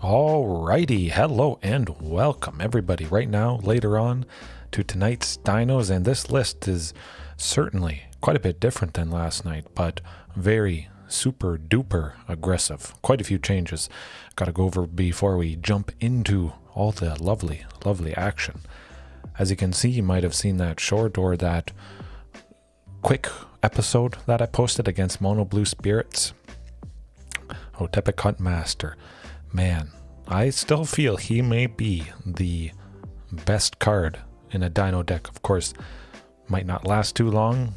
Alrighty, hello and welcome everybody right now later on to tonight's Dinos, and this list is certainly quite a bit different than last night, but very super duper aggressive. Quite a few changes got to go over before we jump into all the lovely action. As you can see, you might have seen that short or that quick episode that I posted against Mono Blue Spirits. Topic Huntmaster. Man, I still feel he may be the best card in a Dino deck. Of course, might not last too long.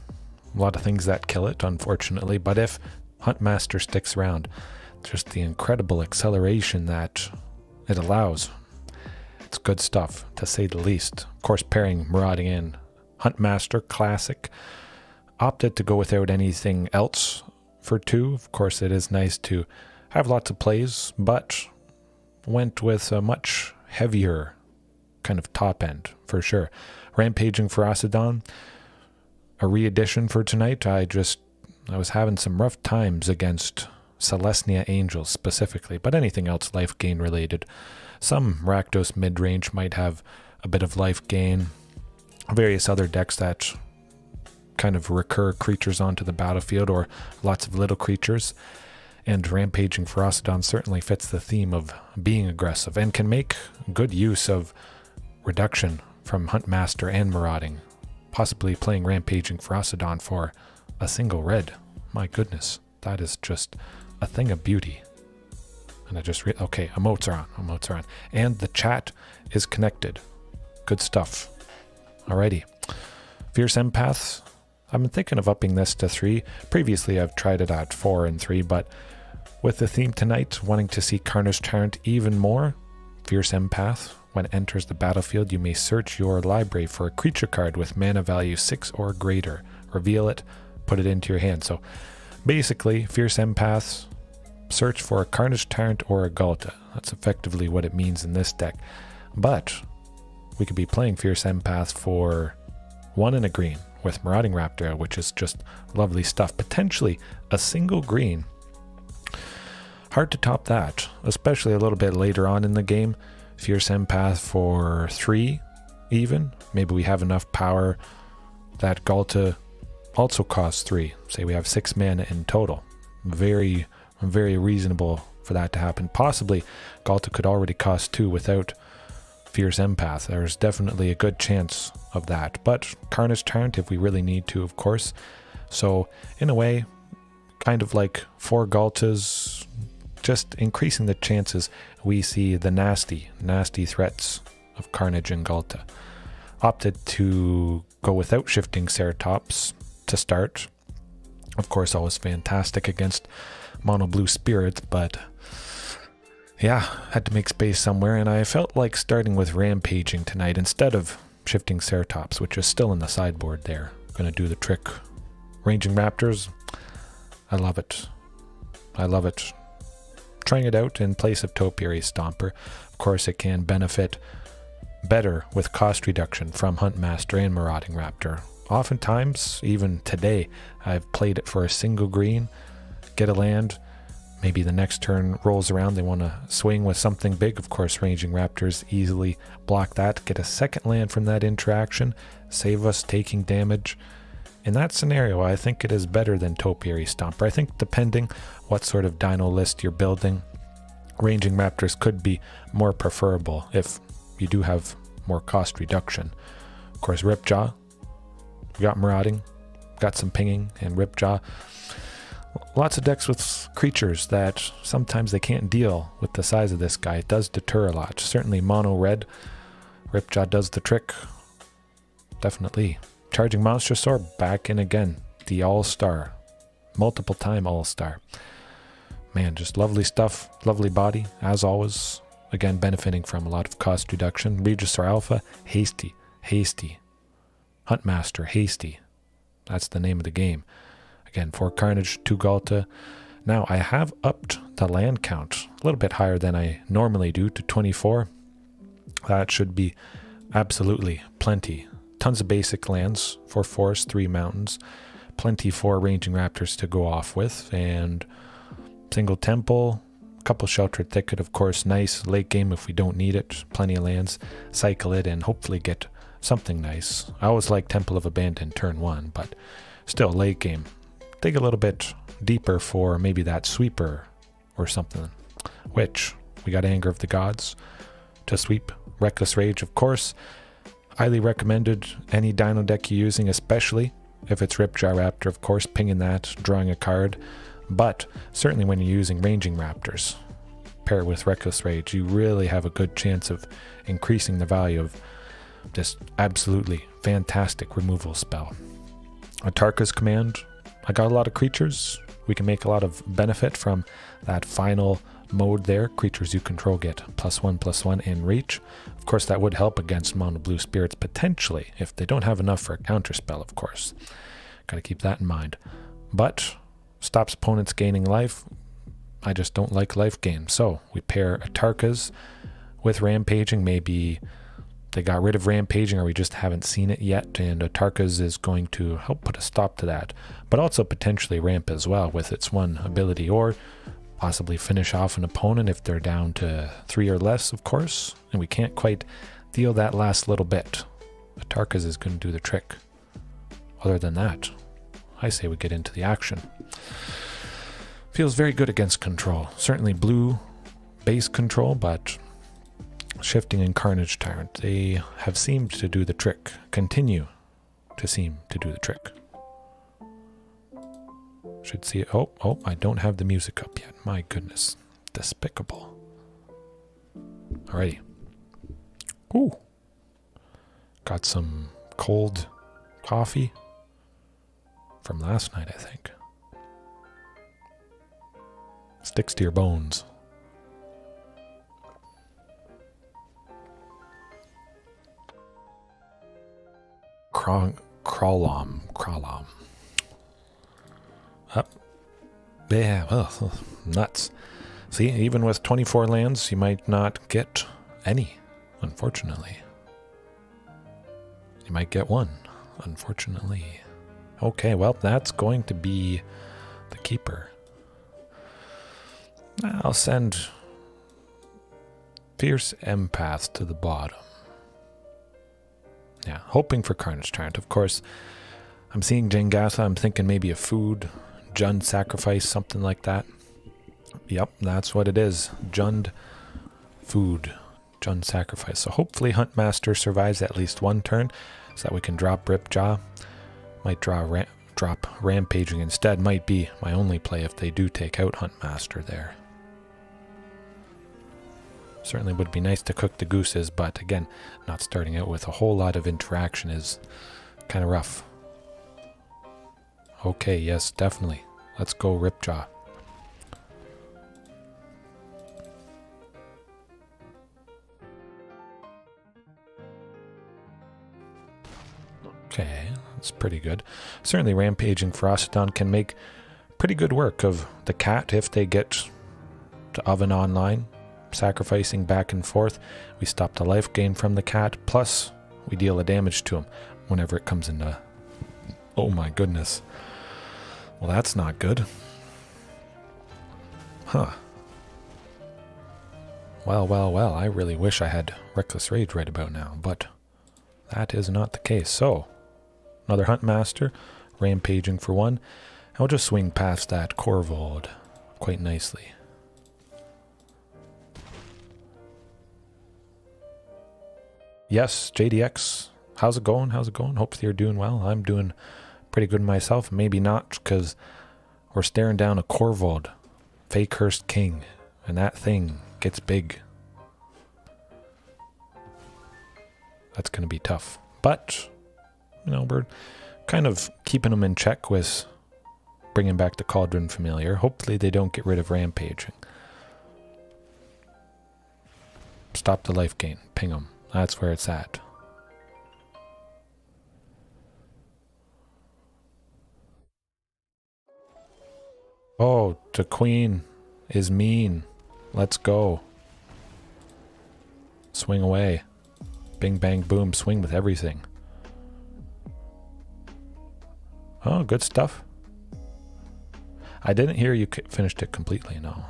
A lot of things that kill it, unfortunately. But if Huntmaster sticks around, just the incredible acceleration that it allows. It's good stuff, to say the least. Of course, pairing Marauding in Huntmaster, classic. Opted to go without anything else for 2. Of course, it is nice to have lots of plays, but went with a much heavier kind of top end for sure. Rampaging Ferocidon, a re-edition for tonight. I was having some rough times against Celestia Angels specifically, but anything else life gain related. Some Rakdos mid-range might have a bit of life gain. Various other decks that kind of recur creatures onto the battlefield, or lots of little creatures. And Rampaging Ferocidon certainly fits the theme of being aggressive and can make good use of reduction from Huntmaster and Marauding. Possibly playing Rampaging Ferocidon for a single red. My goodness, that is just a thing of beauty. And I just okay, emotes are on. And the chat is connected. Good stuff. Alrighty. Fierce Empaths. I've been thinking of upping this to 3. Previously I've tried it at 4 and 3, but with the theme tonight, wanting to see Carnage Tyrant even more, Fierce Empath. When it enters the battlefield, you may search your library for a creature card with mana value 6 or greater. Reveal it, put it into your hand. So basically, Fierce Empaths, search for a Carnage Tyrant or a Ghalta. That's effectively what it means in this deck. But we could be playing Fierce Empath for 1 and a green with Marauding Raptor, which is just lovely stuff. Potentially a single green. Hard to top that, especially a little bit later on in the game. Fierce Empath for 3 even. Maybe we have enough power that Ghalta also costs 3. Say we have 6 mana in total. Very reasonable for that to happen. Possibly Ghalta could already cost 2 without Fierce Empath. There's definitely a good chance of that. But Carnage Tyrant if we really need to, of course. So in a way, kind of like 4 Ghaltas, just increasing the chances we see the nasty threats of Carnage and Ghalta. Opted to go without Shifting Ceratops to start. Of course, always fantastic against Mono Blue Spirits, but yeah, had to make space somewhere, and I felt like starting with Rampaging tonight instead of Shifting Ceratops, which is still in the sideboard there. Gonna do the trick. Ranging Raptors, I love it. Trying it out in place of Topiary Stomper. Of course, it can benefit better with cost reduction from Huntmaster and Marauding Raptor. Oftentimes, even today, I've played it for a single green, get a land, maybe the next turn rolls around, they want to swing with something big. Of course, Ranging Raptors easily block that, get a second land from that interaction, save us taking damage. In that scenario, I think it is better than Topiary Stomper. I think depending what sort of Dino list you're building, Ranging Raptors could be more preferable if you do have more cost reduction. Of course, Ripjaw, we got Marauding, got some pinging, and Ripjaw. Lots of decks with creatures that sometimes they can't deal with the size of this guy. It does deter a lot. Certainly mono red, Ripjaw does the trick. Definitely. Charging Monstrosaur back in again. The all-star. Multiple time all-star. Man, just lovely stuff. Lovely body, as always. Again, benefiting from a lot of cost reduction. Regisaur Alpha, Hasty. Huntmaster, Hasty. That's the name of the game. Again, 4 Carnage, 2 Ghalta. Now, I have upped the land count a little bit higher than I normally do to 24. That should be absolutely plenty. Tons of basic lands, 4 forests, 3 mountains. Plenty for Ranging Raptors to go off with. And single temple, couple Sheltered Thicket, of course, nice late game if we don't need it. Plenty of lands, cycle it, and hopefully get something nice. I always like Temple of Abandon turn 1, but still late game. Dig a little bit deeper for maybe that sweeper or something, which we got Anger of the Gods to sweep. Reckless Rage, of course. Highly recommended any Dino deck you're using, especially if it's Ripjaw Raptor, of course, pinging that, drawing a card. But certainly when you're using ranging Raptors, pair it with Reckless Rage, you really have a good chance of increasing the value of this absolutely fantastic removal spell. Atarka's Command, I got a lot of creatures. We can make a lot of benefit from that final mode there. Creatures you control get +1/+1 in reach. Of course, that would help against mono blue spirits potentially, if they don't have enough for a counterspell, of course. Gotta keep that in mind. But stops opponents gaining life. I just don't like life gain. So we pair Atarka's with Rampaging. Maybe they got rid of Rampaging or we just haven't seen it yet, and Atarka's is going to help put a stop to that. But also potentially ramp as well with its one ability, or possibly finish off an opponent if they're down to 3 or less, of course, and we can't quite deal that last little bit. Atarka's is going to do the trick. Other than that, I say we get into the action. Feels very good against control. Certainly blue base control, but Shifting and Carnage Tyrant, they have seemed to do the trick. Continue to seem to do the trick. Should see it. Oh, I don't have the music up yet. My goodness. Despicable. Alrighty. Ooh. Got some cold coffee from last night, I think. Sticks to your bones. Crawlom. Up. Yeah, well, nuts. See, even with 24 lands, you might not get any, unfortunately. You might get one, unfortunately. Okay, well, that's going to be the keeper. I'll send Fierce Empath to the bottom. Yeah, hoping for Carnage Tyrant. Of course, I'm seeing Jengatha. I'm thinking maybe a food, Jund sacrifice, something like that. Yep, that's what it is. Jund food, Jund sacrifice. So hopefully Huntmaster survives at least one turn so that we can drop Ripjaw. Might drop Rampaging instead. Might be my only play if they do take out Huntmaster there. Certainly would be nice to cook the gooses, but again, not starting out with a whole lot of interaction is kind of rough. Okay, yes, definitely. Let's go Ripjaw. Okay, that's pretty good. Certainly Rampaging Ferocidon can make pretty good work of the cat if they get to Oven online. Sacrificing back and forth, we stop the life gain from the cat, plus we deal a damage to him whenever it comes into... Oh my goodness. Well, that's not good. Huh. Well, I really wish I had Reckless Rage right about now, but that is not the case. So, another Huntmaster, Rampaging for one. I'll just swing past that Corvold quite nicely. Yes, JDX, how's it going? Hopefully you're doing well. I'm doing pretty good myself. Maybe not, because we're staring down a Corvold, Fakehurst King, and that thing gets big. That's going to be tough. But, you know, we're kind of keeping them in check with bringing back the Cauldron Familiar. Hopefully they don't get rid of Rampaging. Stop the life gain. Ping them. That's where it's at. Oh, the queen is mean. Let's go. Swing away. Bing, bang, boom. Swing with everything. Oh, good stuff. I didn't hear you finished it completely. No.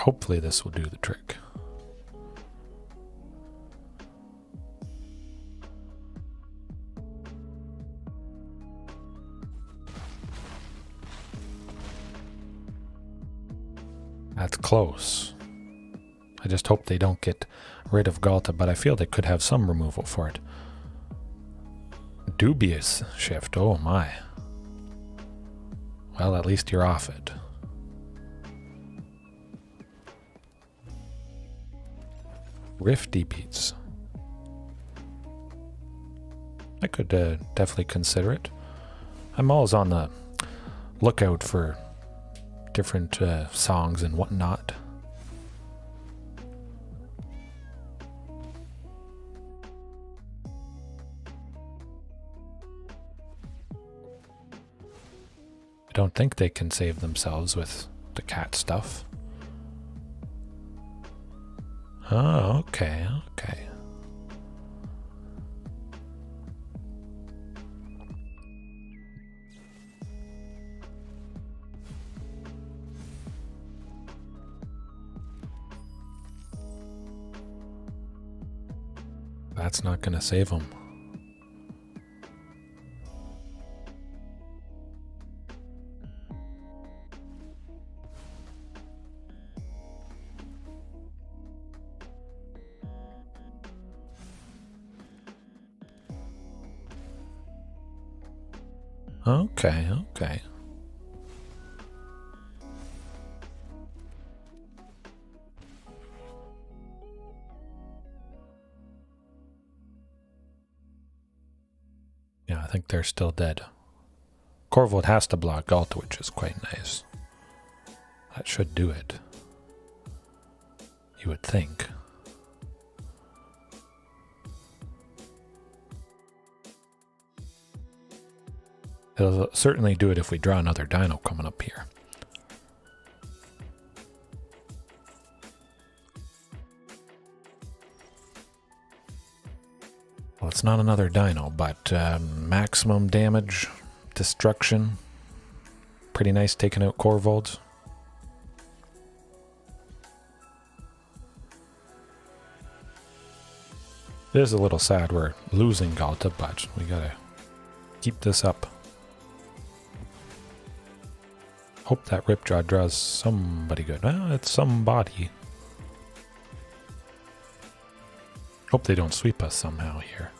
Hopefully this will do the trick. That's close. I just hope they don't get rid of Galta, but I feel they could have some removal for it. Dubious shift, oh my. Well, at least you're off it. Rifty beats. I could definitely consider it. I'm always on the lookout for different songs and whatnot. I don't think they can save themselves with the cat stuff. Oh, okay, okay. That's not going to save them. Okay, okay. Yeah, I think they're still dead. Corvold has to block Galta, which is quite nice. That should do it. You would think. It'll certainly do it if we draw another Dino coming up here. Well, it's not another Dino, but maximum damage, destruction. Pretty nice taking out Corvolds. It is a little sad we're losing Galta, but we gotta keep this up. Hope that Ripjaw draws somebody good. Well, it's somebody. Hope they don't sweep us somehow here.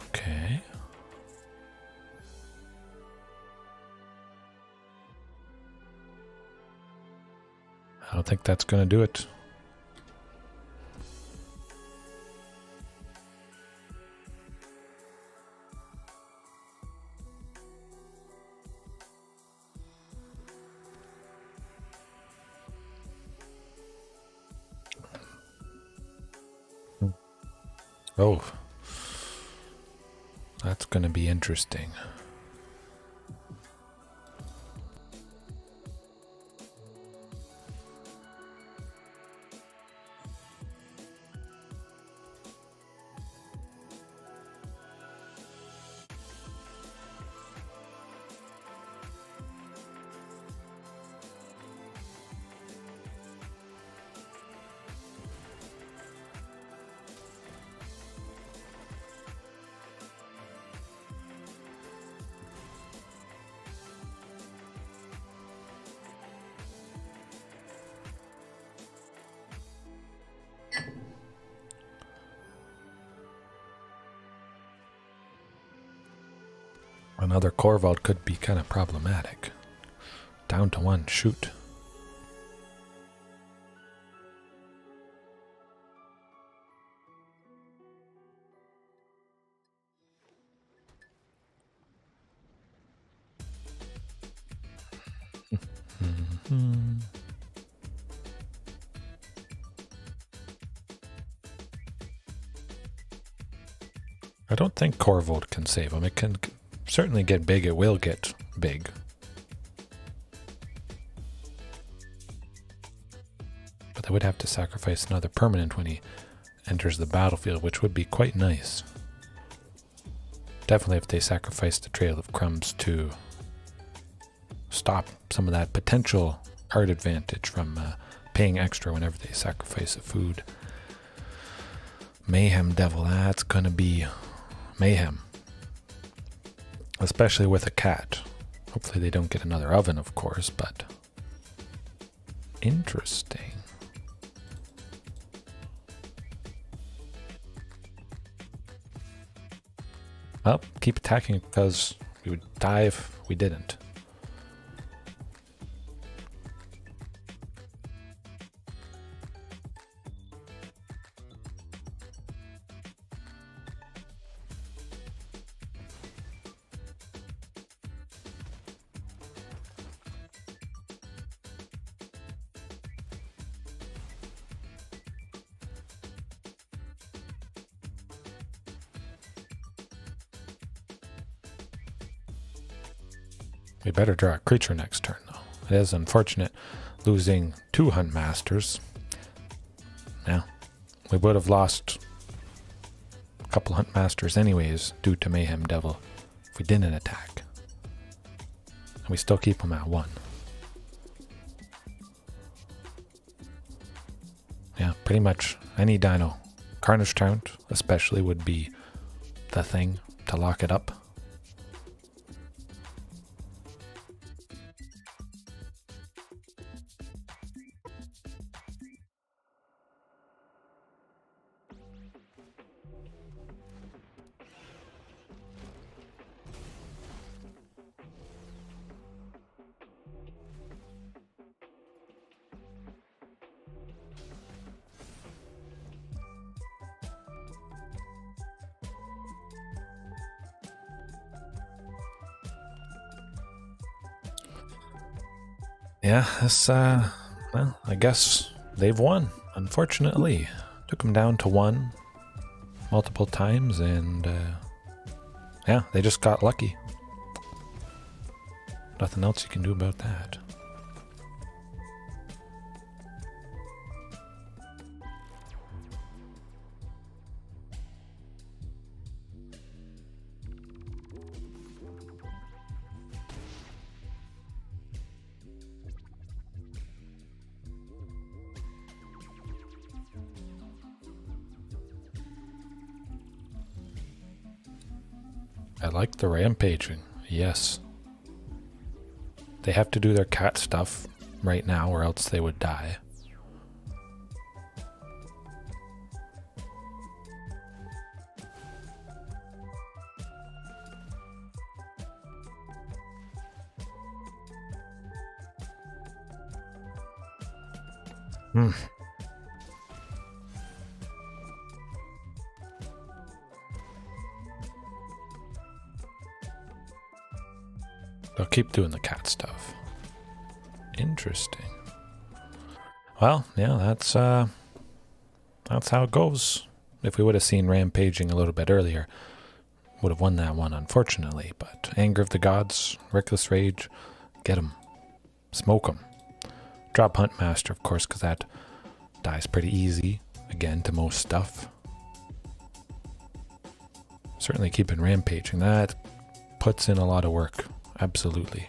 Okay. I don't think that's going to do it. Oh, that's going to be interesting. Another Corvold could be kind of problematic. Down to one, shoot. I don't think Corvold can save him. It can certainly get big. It will get big. But they would have to sacrifice another permanent when he enters the battlefield, which would be quite nice. Definitely if they sacrifice the Trail of Crumbs to stop some of that potential card advantage from paying extra whenever they sacrifice a food. Mayhem Devil, that's gonna be mayhem. Especially with a cat. Hopefully they don't get another oven, of course, but interesting. Well, keep attacking because we would die if we didn't. We better draw a creature next turn, though. It is unfortunate losing 2 Hunt Masters. Now, we would have lost a couple Hunt Masters anyways due to Mayhem Devil if we didn't attack. And we still keep them at 1. Yeah, pretty much any Dino. Carnage Tyrant especially would be the thing to lock it up. Yeah, this, well, I guess they've won, unfortunately. Took them down to 1 multiple times, and yeah, they just got lucky. Nothing else you can do about that. I like the rampaging, yes. They have to do their cat stuff right now or else they would die. They'll keep doing the cat stuff. Interesting. Well, yeah, that's how it goes. If we would have seen rampaging a little bit earlier, would have won that one, unfortunately. But Anger of the Gods, Reckless Rage, get them. Smoke them. Drop Hunt Master, of course, because that dies pretty easy, again, to most stuff. Certainly keeping rampaging. That puts in a lot of work. Absolutely.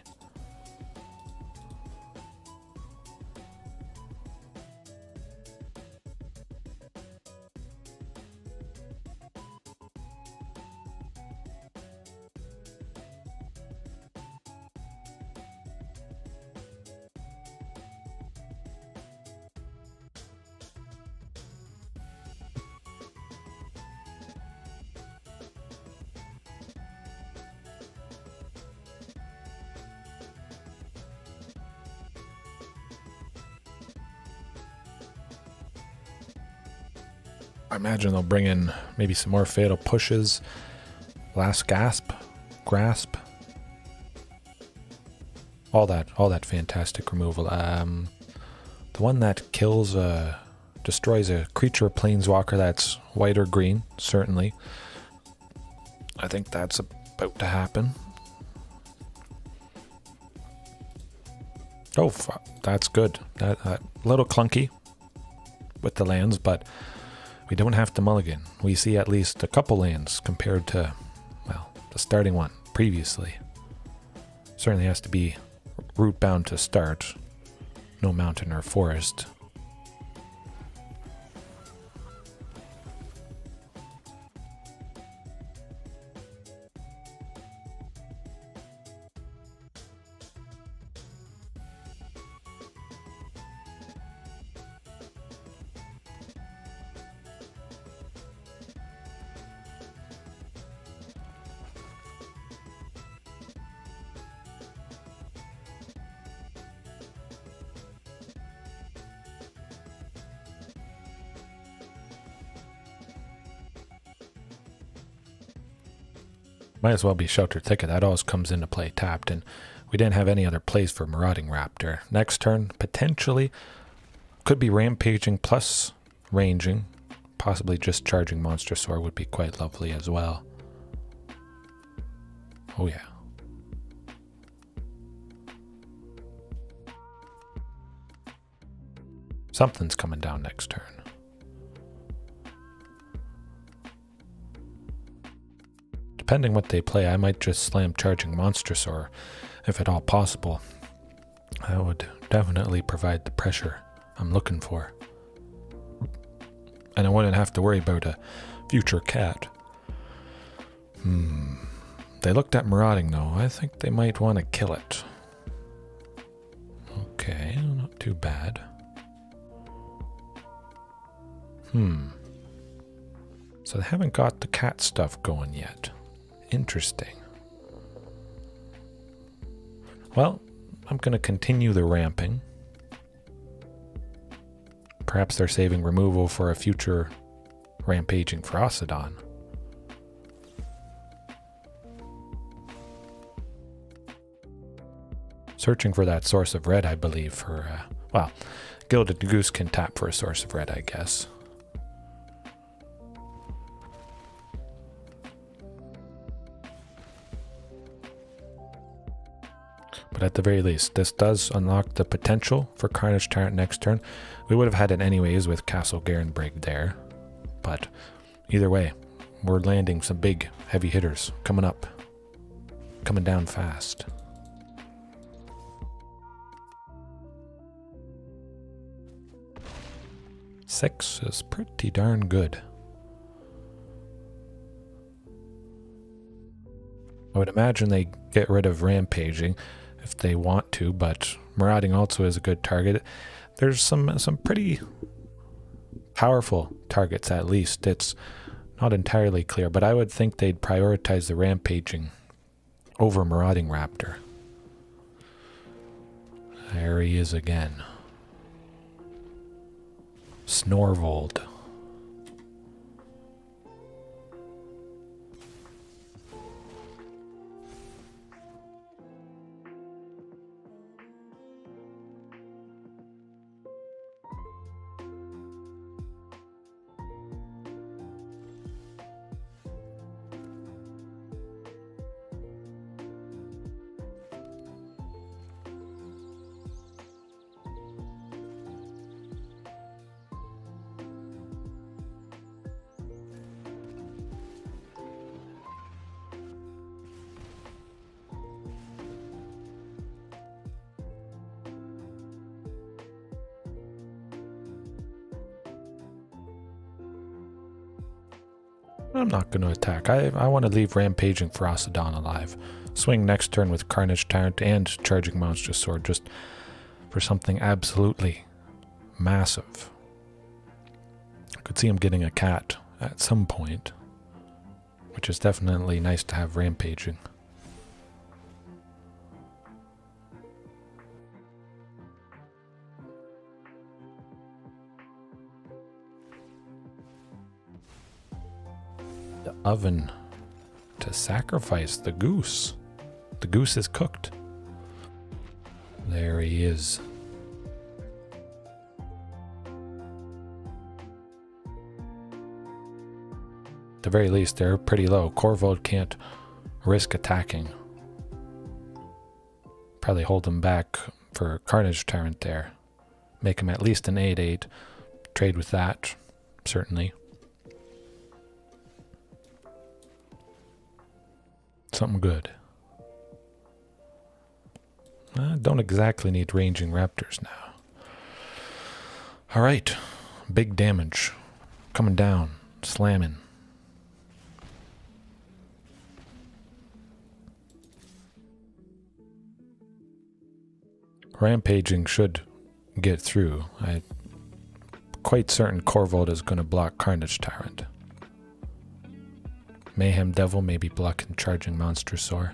I imagine they'll bring in maybe some more fatal pushes. Last gasp, grasp. All that fantastic removal. The one that kills, destroys a creature planeswalker that's white or green, certainly. I think that's about to happen. Oh, that's good. That little clunky with the lands, but we don't have to mulligan. We see at least a couple lands compared to, well, the starting one previously. Certainly has to be route bound to start. No mountain or forest. Might as well be Sheltered Thicket. That always comes into play tapped, and we didn't have any other plays for Marauding Raptor. Next turn, potentially, could be Rampaging plus Ranging. Possibly just charging Monster Sword would be quite lovely as well. Oh yeah. Something's coming down next turn. Depending what they play, I might just slam charging Monster Sword, if at all possible. That would definitely provide the pressure I'm looking for. And I wouldn't have to worry about a future cat. They looked at Marauding though. I think they might want to kill it. Okay, not too bad. So they haven't got the cat stuff going yet. Interesting. Well, I'm going to continue the ramping. Perhaps they're saving removal for a future Rampaging Ferocidon. Searching for that source of red, I believe, for, well, Gilded Goose can tap for a source of red, I guess. But at the very least, this does unlock the potential for Carnage Tyrant next turn. We would have had it anyways with Castle Garenbrig there. But either way, we're landing some big heavy hitters coming up. Coming down fast. Six is pretty darn good. I would imagine they get rid of Rampaging if they want to, but Marauding also is a good target. There's some pretty powerful targets at least. It's not entirely clear, but I would think they'd prioritize the Rampaging over Marauding Raptor. There he is again. Snorvold. I'm not going to attack. I want to leave Rampaging Ferocidon alive. Swing next turn with Carnage Tyrant and Charging Monster Sword just for something absolutely massive. I could see him getting a cat at some point, which is definitely nice to have Rampaging. The oven to sacrifice the goose. The goose is cooked. There he is. At the very least, they're pretty low. Corvold can't risk attacking. Probably hold them back for Carnage Tyrant there. Make him at least an 8/8. Trade with that, certainly. Something good. Don't exactly need ranging Raptors now. Alright. Big damage. Coming down. Slamming. Rampaging should get through. I'm quite certain Corvold is going to block Carnage Tyrant. Mayhem Devil may be blocking Charging Monstrosaur.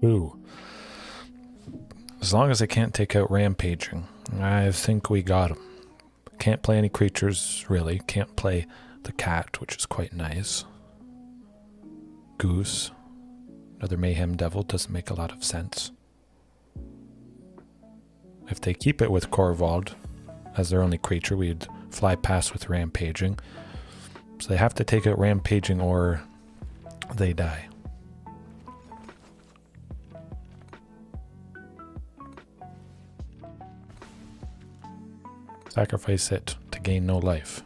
Ooh. As long as I can't take out Rampaging, I think we got him. Can't play any creatures, really. Can't play the cat, which is quite nice. Goose. Another Mayhem Devil doesn't make a lot of sense. If they keep it with Corvold as their only creature, we'd fly past with Rampaging. So they have to take out Rampaging or they die. Sacrifice it to gain no life.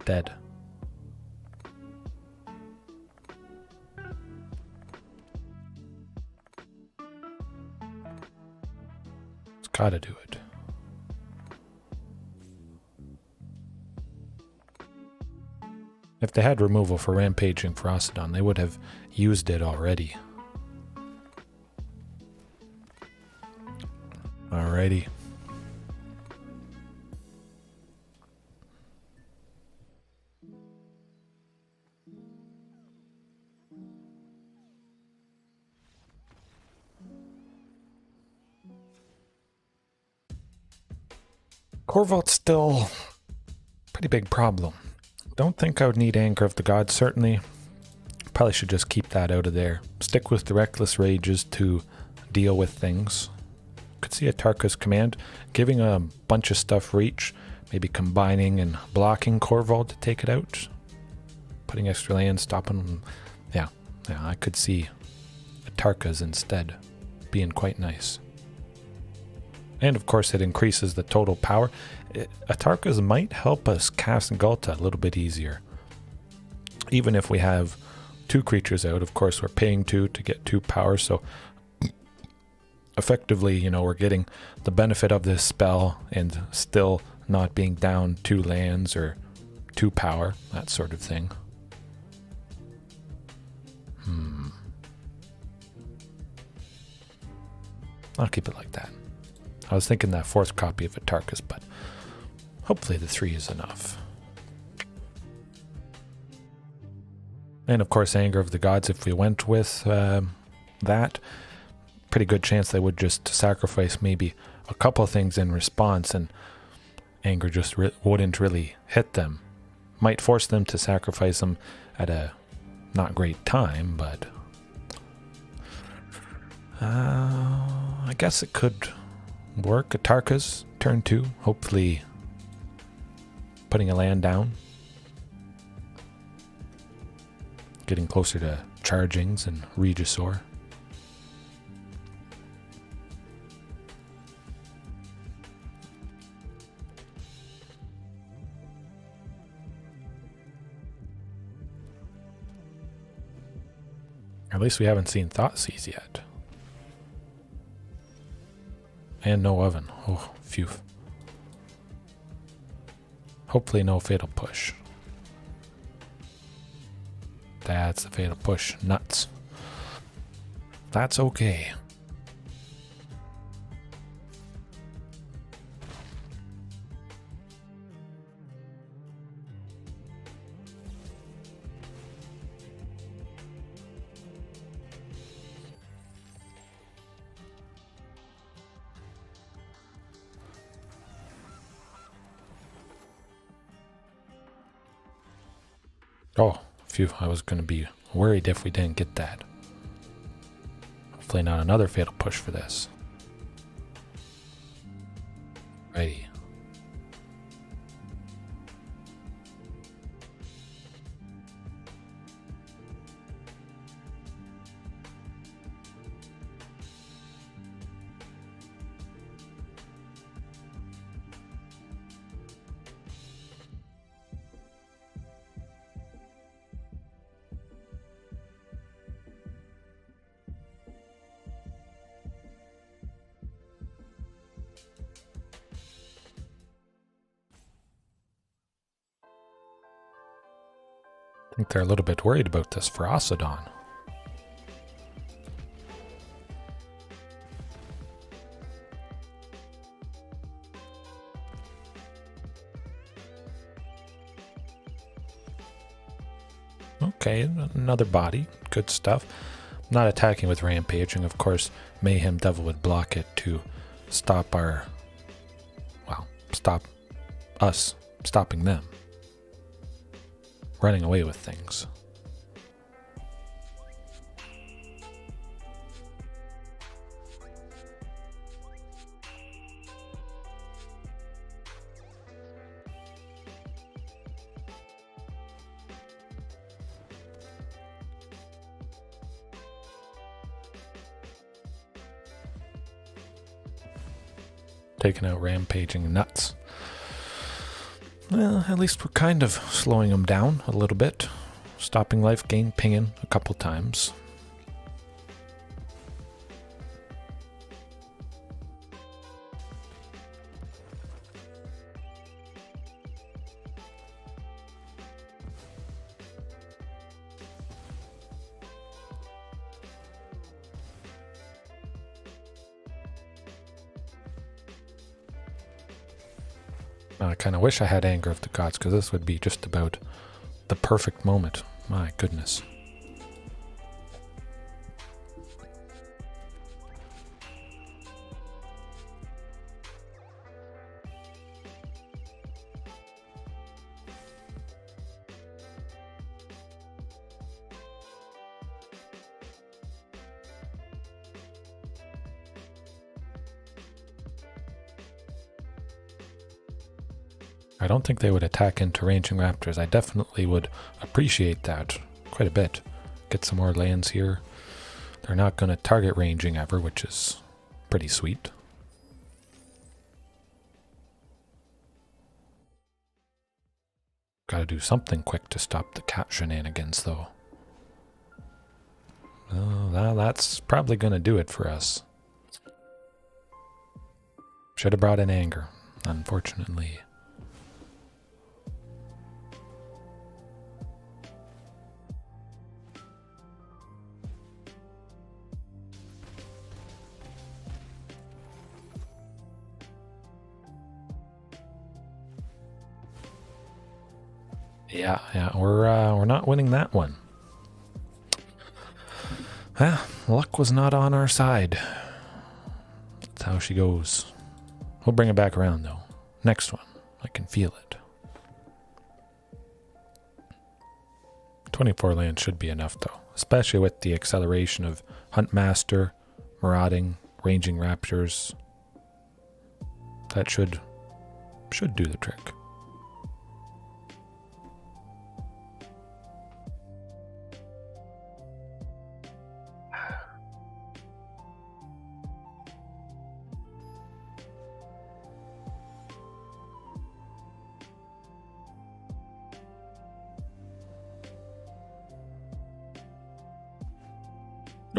Dead. It's gotta do it. If they had removal for Rampaging Ferocidon, they would have used it already. Alrighty. Corvold's still a pretty big problem. Don't think I would need Anger of the Gods, certainly. Probably should just keep that out of there. Stick with the Reckless Rages to deal with things. Could see a Tarka's Command giving a bunch of stuff reach, maybe combining and blocking Corvold to take it out. Putting extra land, stopping them. Yeah, I could see a Tarka's instead being quite nice. And of course it increases the total power. Atarkas might help us cast Gulta a little bit easier. Even if we have 2 creatures out, of course we're paying 2 to get 2 power, so effectively, you know, we're getting the benefit of this spell and still not being down 2 lands or 2 power, that sort of thing. I'll keep it like that. I was thinking that 4th copy of Atarkas, but hopefully the 3 is enough. And of course, Anger of the Gods, if we went with that, pretty good chance they would just sacrifice maybe a couple of things in response, and Anger just wouldn't really hit them. Might force them to sacrifice them at a not great time, but I guess it could work. Atarkas, turn 2, hopefully putting a land down. Getting closer to Chargings and Regisaur. At least we haven't seen Thoughtseize yet. And no oven. Oh, phew. Hopefully no fatal push. That's the fatal push. Nuts. That's okay. Oh, phew, I was going to be worried if we didn't get that. Hopefully not another fatal push for this. Righty. I think they're a little bit worried about this for Osodon. Okay, another body. Good stuff. Not attacking with rampaging. Of course, Mayhem Devil would block it to stop our... well, stop us stopping them. Running away with things. Taking out rampaging nuts. Well, at least we're kind of slowing them down a little bit. Stopping life gain, pinging a couple times. I kind of wish I had Anger of the Gods, because this would be just about the perfect moment. My goodness. I don't think they would attack into ranging Raptors. I definitely would appreciate that quite a bit. Get some more lands here. They're not going to target ranging ever, which is pretty sweet. Gotta do something quick to stop the cat shenanigans, though. Well, that's probably going to do it for us. Should have brought in Anger, unfortunately. Yeah, we're not winning that one. Luck was not on our side. That's how she goes. We'll bring it back around, though. Next one. I can feel it. 24 land should be enough, though. Especially with the acceleration of Huntmaster, Marauding, Ranging Raptors. That should do the trick.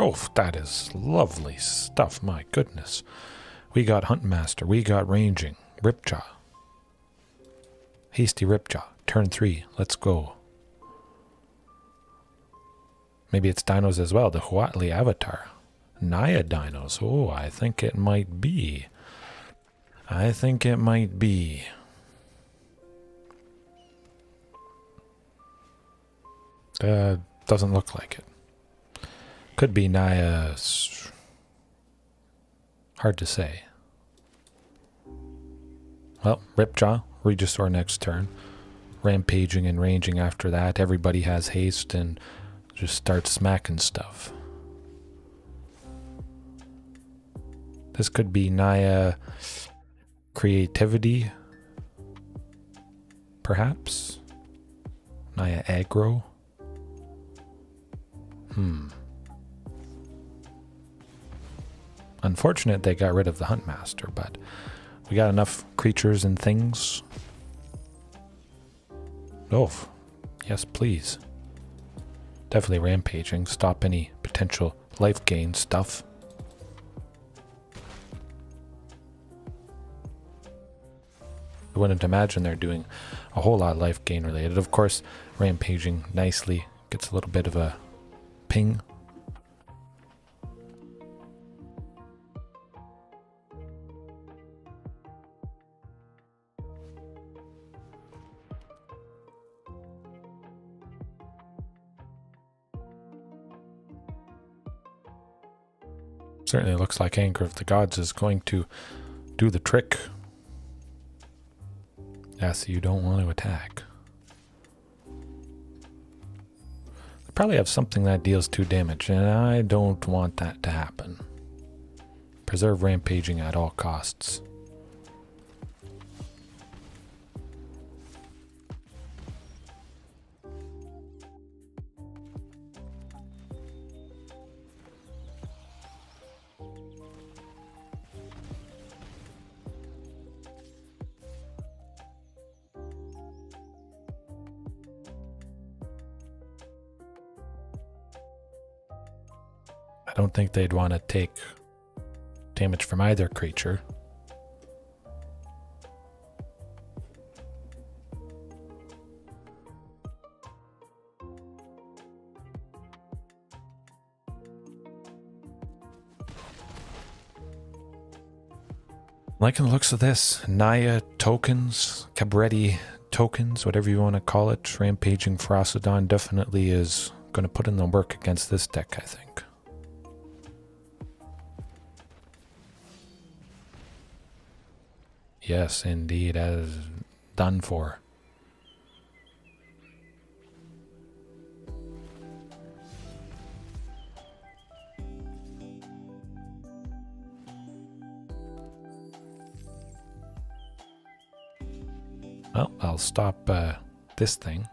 Oh, that is lovely stuff, my goodness. We got Huntmaster, we got Ranging, Ripjaw. Hasty Ripjaw, turn 3, let's go. Maybe it's dinos as well, the Huatli Avatar. Naya dinos, oh, I think it might be. Doesn't look like it. Could be Naya. Hard to say. Well, Ripjaw, Regisaur next turn. rampaging and ranging after that. Everybody has haste and just starts smacking stuff. This could be Naya creativity, perhaps. Naya aggro. Unfortunate they got rid of the Huntmaster, but we got enough creatures and things. Oh, yes, please. Definitely rampaging. Stop any potential life gain stuff. I wouldn't imagine they're doing a whole lot life gain related. Of course, rampaging nicely gets a little bit of a ping. Certainly looks like Anger of the Gods is going to do the trick. Yes, you don't want to attack. They probably have something that deals 2 damage, and I don't want that to happen. Preserve rampaging at all costs. I don't think they'd want to take damage from either creature. Liking the looks of this. Naya tokens, Cabaretti tokens, whatever you want to call it. Rampaging Ferocidon definitely is going to put in the work against this deck, I think. Yes, indeed, as done for. Well, I'll stop this thing.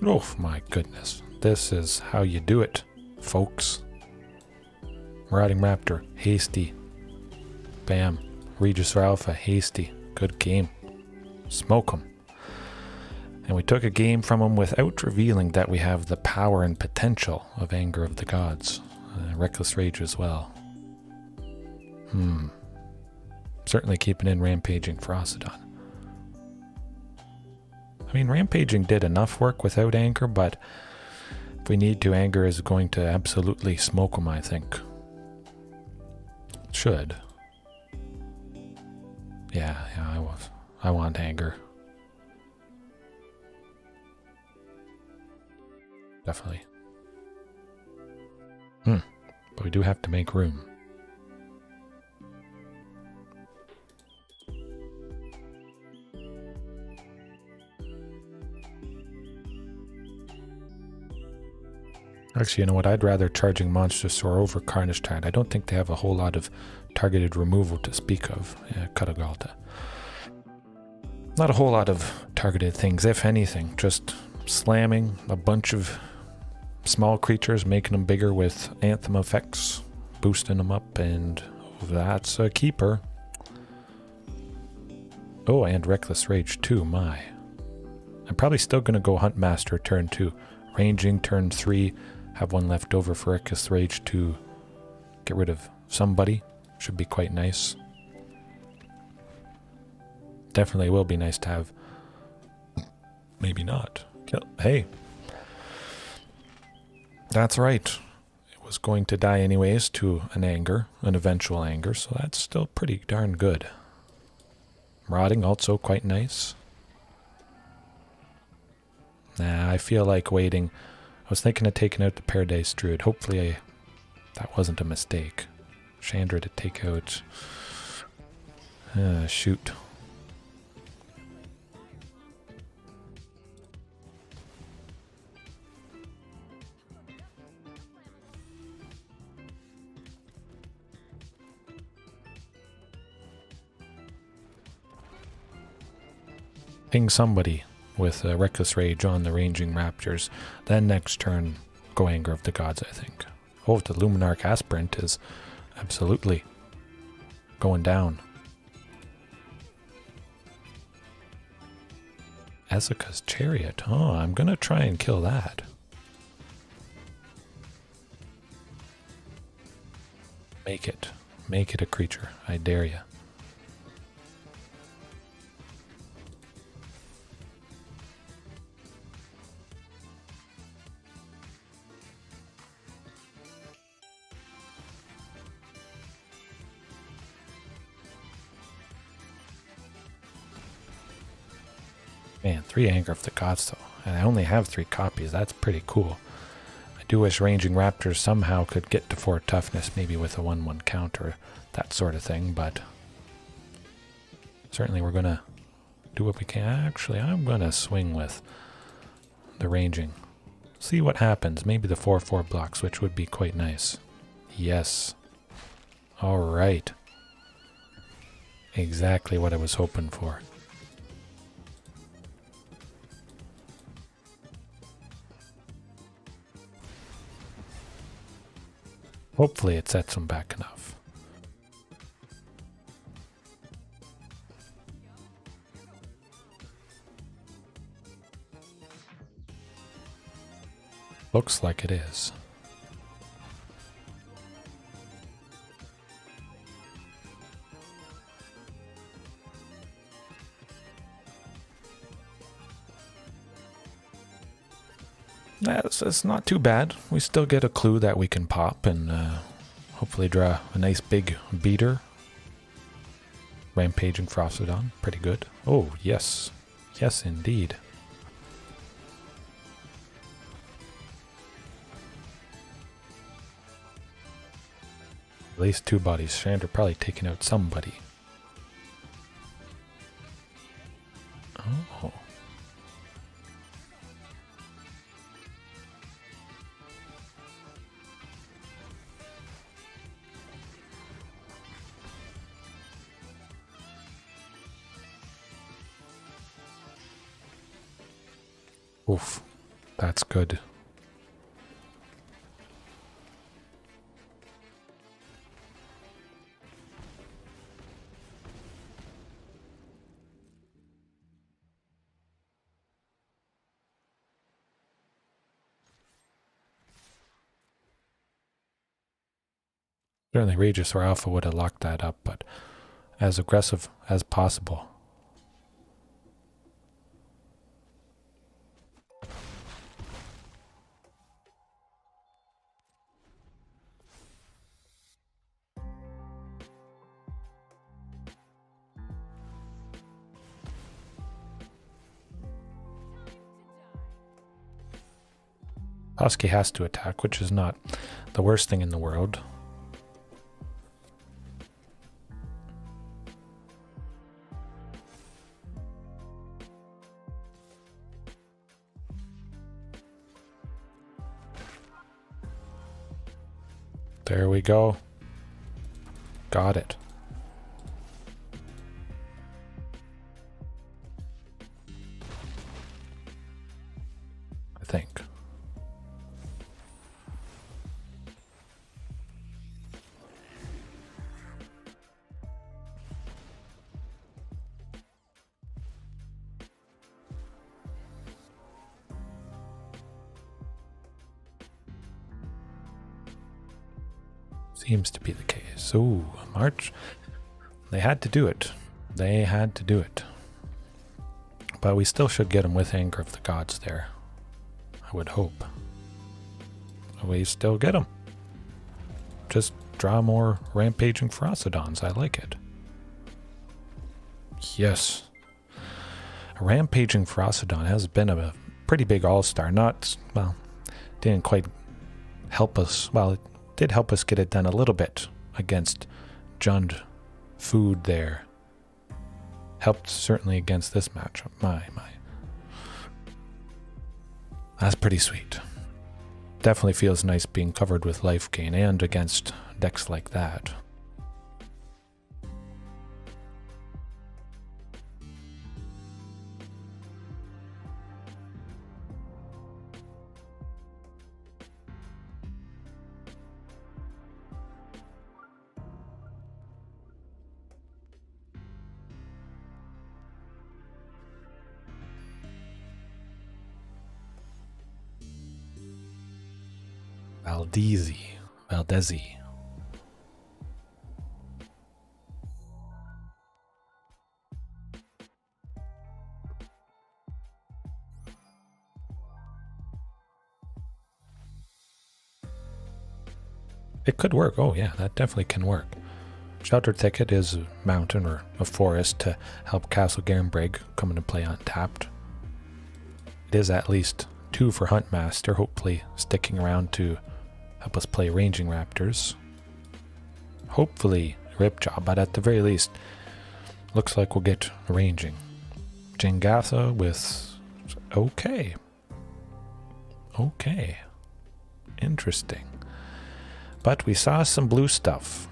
Oh my goodness. This is how you do it, folks. Marauding Raptor, hasty. Bam. Regis or Alpha, hasty. Good game. Smoke him. And we took a game from him without revealing that we have the power and potential of Anger of the Gods. Reckless Rage as well. Certainly keeping in Rampaging Ferocidon. I mean, Rampaging did enough work without Anger, but if we need to, Anger is going to absolutely smoke him, I think. Should. Yeah, I want Anger. Definitely. But we do have to make room. Actually, you know what? I'd rather Charging Monstrous over Carnage Tyrant. I don't think they have a whole lot of targeted removal to speak of. Katagalta. Not a whole lot of targeted things, if anything. Just slamming a bunch of small creatures, making them bigger with Anthem effects, boosting them up, and that's a keeper. Oh, and Reckless Rage too, my. I'm probably still going to go Huntmaster turn 2. Ranging turn 3. Have one left over for Reckless Rage to get rid of somebody. Should be quite nice. Definitely will be nice to have. Maybe not. Hey. That's right. It was going to die anyways to an Anger, an eventual Anger, so that's still pretty darn good. Marauding also quite nice. Nah, I feel like waiting I was thinking of taking out the Paradise Druid. Hopefully that wasn't a mistake. Chandra to take out... shoot. Ping somebody with a Reckless Rage on the ranging Raptors. Then next turn, go Anger of the Gods, I think. Oh, the Luminarch Aspirant is absolutely going down. Ezeka's Chariot. Oh, I'm going to try and kill that. Make it. Make it a creature. I dare you. Man, 3 Anger of the Gods though, and I only have 3 copies. That's pretty cool. I do wish ranging Raptors somehow could get to 4 toughness, maybe with a 1/1 counter, that sort of thing, but certainly we're going to do what we can. Actually, I'm going to swing with the ranging. See what happens. Maybe the 4/4 block switch would be quite nice. Yes. All right. Exactly what I was hoping for. Hopefully it sets them back enough. Looks like it is. It's not too bad. We still get a clue that we can pop and hopefully draw a nice big beater. Rampaging Frostodon, pretty good. Oh, yes. Yes, indeed. At least 2 bodies. Chandra probably taking out somebody. Oh. Oof, that's good. Certainly Regis or Alpha would have locked that up, but as aggressive as possible. Husky has to attack, which is not the worst thing in the world. There we go. Got it. I think. Seems to be the case. Ooh, March. They had to do it. They had to do it. But we still should get them with Anger of the Gods there. I would hope. We still get them. Just draw more Rampaging Frostodons. I like it. Yes. A Rampaging Frostodon has been a pretty big all-star. Not, well, didn't quite help us. Well, it did help us get it done a little bit against Jund Food there. Helped certainly against this matchup. My. That's pretty sweet. Definitely feels nice being covered with life gain and against decks like that. Valdezi. It could work. Oh yeah, that definitely can work. Sheltered Thicket is a mountain or a forest to help Castle Garenbrig come into play untapped. It is at least 2 for Huntmaster, hopefully sticking around to help us play ranging Raptors. Hopefully Ripjaw, but at the very least, looks like we'll get ranging. Jengatha with... Okay. Interesting. But we saw some blue stuff.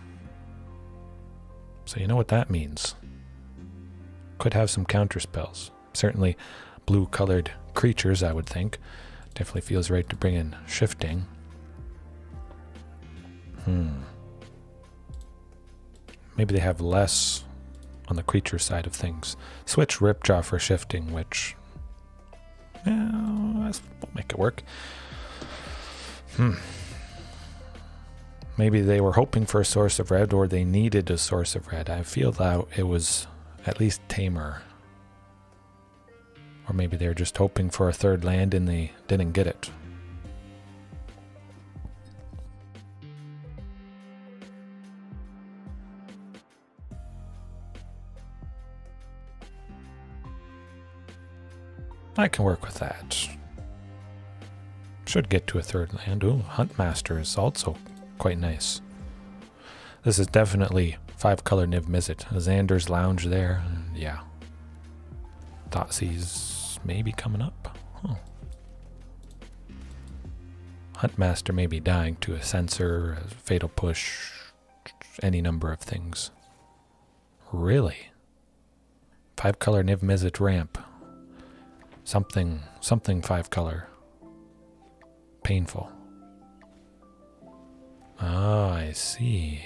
So you know what that means. Could have some counter spells. Certainly blue colored creatures, I would think. Definitely feels right to bring in shifting. Maybe they have less on the creature side of things. Switch Ripjaw for shifting, which... we'll make it work. Maybe they were hoping for a source of red, or they needed a source of red. I feel that it was at least tamer. Or maybe they were just hoping for a third land and they didn't get it. I can work with that. Should get to a third land. Ooh, Huntmaster is also quite nice. This is definitely 5 Color Niv Mizzet. Xander's Lounge there. Yeah. Thoughtseize maybe coming up. Huntmaster may be dying to a Censor, a Fatal Push, any number of things. Really? 5 Color Niv Mizzet ramp. Something 5 color. Painful. Oh, I see.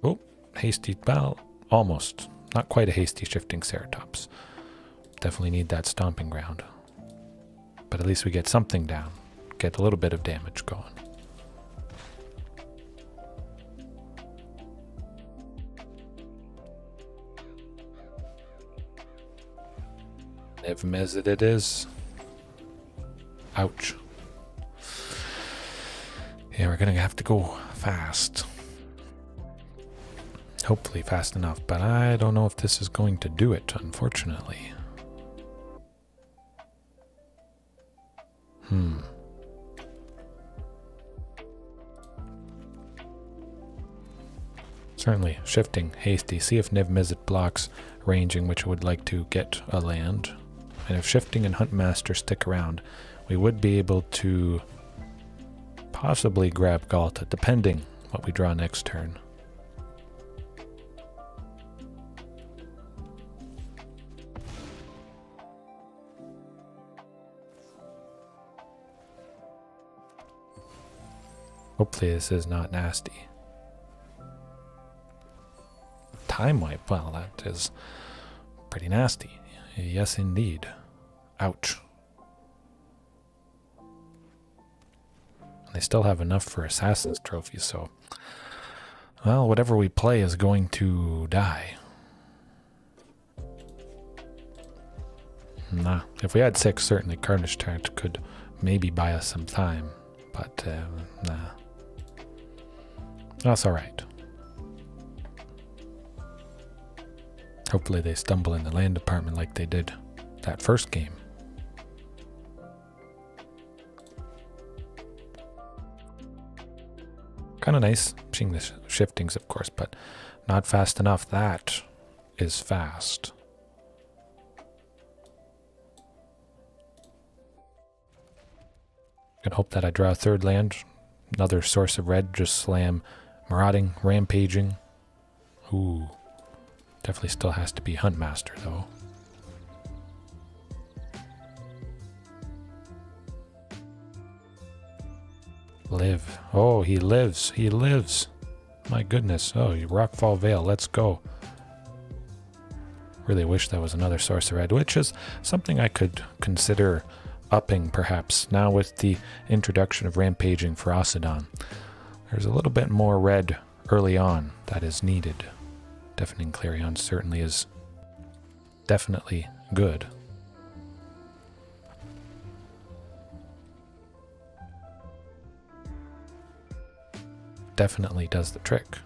Oh, hasty, well, almost. Not quite a hasty shifting Ceratops. Definitely need that Stomping Ground. But at least we get something down. Get a little bit of damage going. Niv Mizzet it is. Ouch. Yeah, we're gonna have to go fast. Hopefully fast enough, but I don't know if this is going to do it, unfortunately. Certainly shifting, hasty. See if Niv Mizzet blocks ranging, which would like to get a land. And if shifting and Huntmaster stick around, we would be able to possibly grab Galta, depending what we draw next turn. Hopefully this is not nasty. Time wipe, well, that is pretty nasty. Yes, indeed. Ouch. They still have enough for Assassin's Trophy, so... Well, whatever we play is going to die. Nah. If we had 6, certainly Carnage Tyrant could maybe buy us some time. But, nah. That's alright. Hopefully they stumble in the land department like they did that first game. Kind of nice seeing the shiftings, of course, but not fast enough. That is fast. Gonna hope that I draw a third land. Another source of red, just slam marauding, rampaging. Ooh. Definitely still has to be Huntmaster, though. Live. Oh, he lives. He lives. My goodness. Oh, Rockfall Vale. Let's go. Really wish that was another source of red, which is something I could consider upping, perhaps. Now with the introduction of Rampaging Ferocidon, there's a little bit more red early on that is needed. Deafening Clarion certainly is definitely good. Definitely does the trick.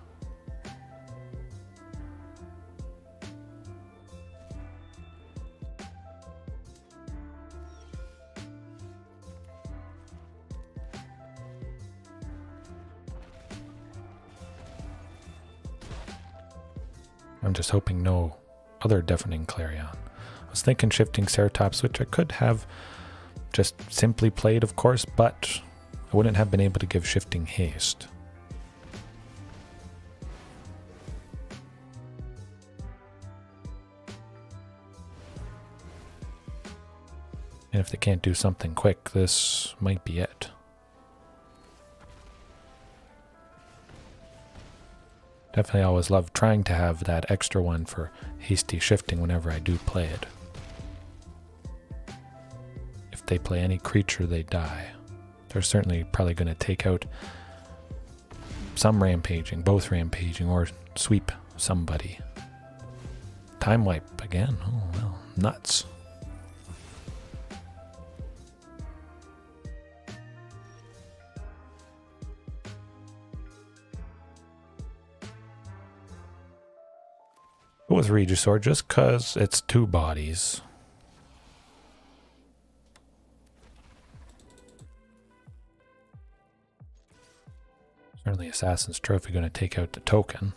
I'm just hoping no other Deafening Clarion. I was thinking Shifting Ceratops, which I could have just simply played, of course, but I wouldn't have been able to give Shifting Haste. And if they can't do something quick, this might be it. Definitely always love trying to have that extra one for hasty shifting whenever I do play it. If they play any creature, they die. They're certainly probably going to take out some rampaging, both rampaging, or sweep somebody. Time wipe again. Oh, well, nuts. It was Regisaur just because it's two bodies. Certainly Assassin's Trophy going to take out the token.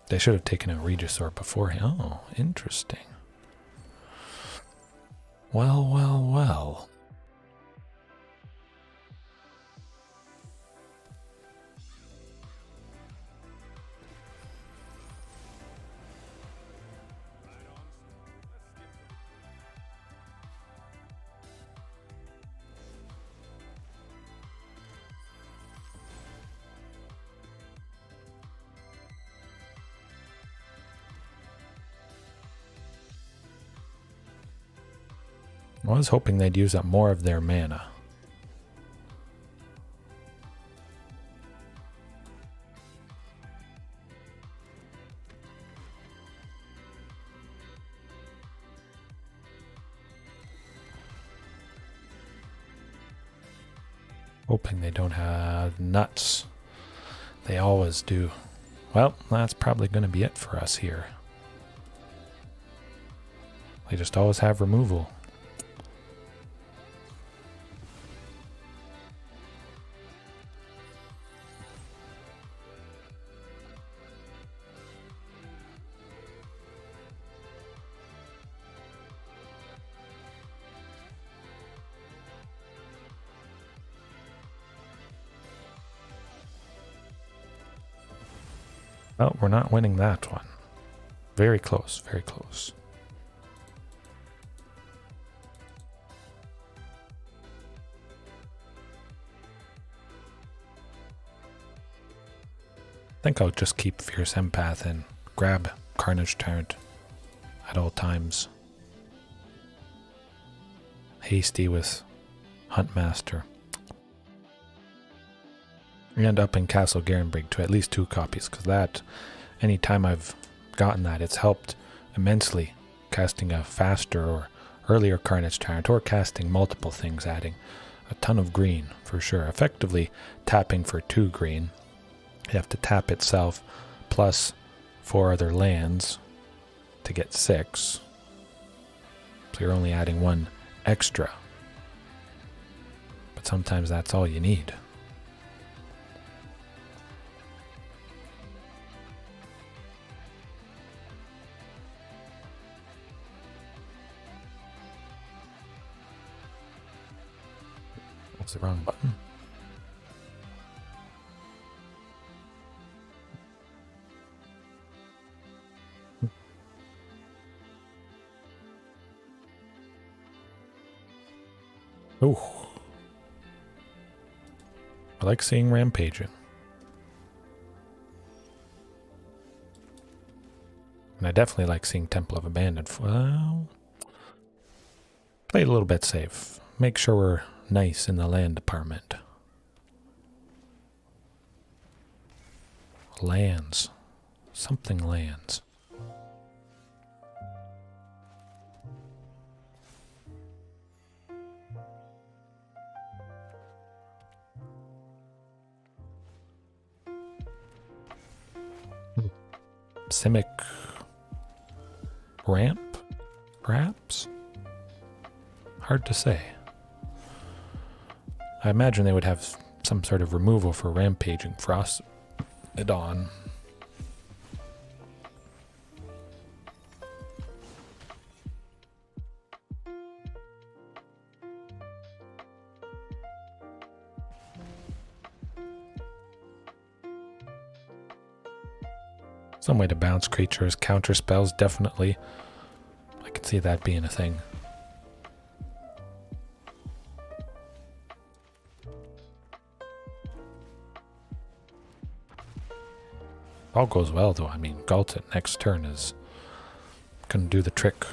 They should have taken out Regisaur beforehand. Oh, interesting. Well, well, well. I was hoping they'd use up more of their mana. Hoping they don't have nuts. They always do. Well, that's probably going to be it for us here. They just always have removal. Oh, we're not winning that one. Very close, very close. I think I'll just keep Fierce Empath and grab Carnage Tyrant at all times. Hasty with Huntmaster. We end up in Castle Garenbrig to at least 2 copies, because that, anytime I've gotten that, it's helped immensely casting a faster or earlier Carnage Tyrant, or casting multiple things, adding a ton of green for sure. Effectively tapping for 2 green. You have to tap itself plus 4 other lands to get 6. So you're only adding 1 extra. But sometimes that's all you need. That's the wrong button. Ooh. I like seeing rampaging. And I definitely like seeing Temple of Abandoned. Well, play it a little bit safe. Make sure we're nice in the land department. Lands. Something lands. Simic ramp, perhaps? Hard to say. I imagine they would have some sort of removal for rampaging Frostidon. Some way to bounce creatures, counter spells, definitely. I could see that being a thing. All goes well though. I mean, Gullet next turn is gonna do the trick.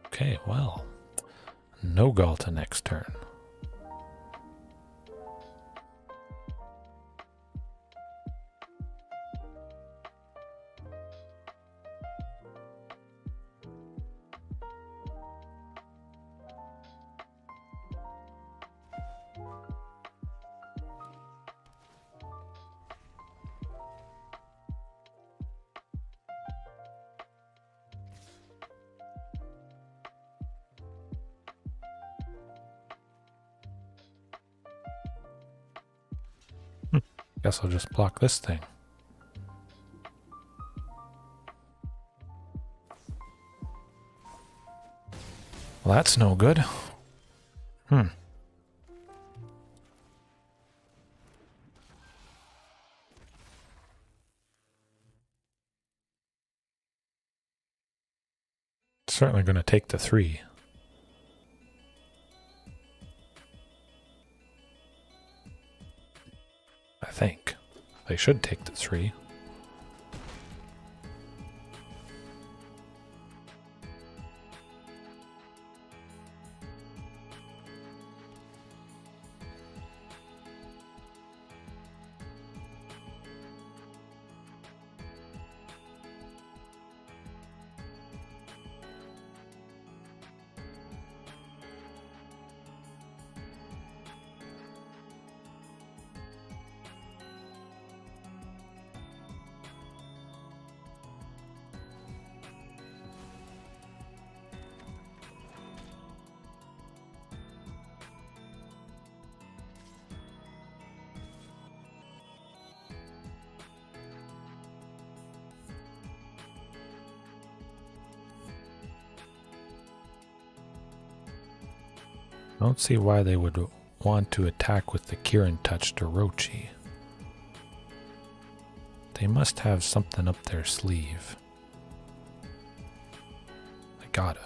Okay, well, no Gullet next turn. Guess I'll just block this thing. Well, that's no good. Certainly going to take the 3. I think. They should take the 3. I don't see why they would want to attack with the Kirin Touch to Orochi. They must have something up their sleeve. I gotta.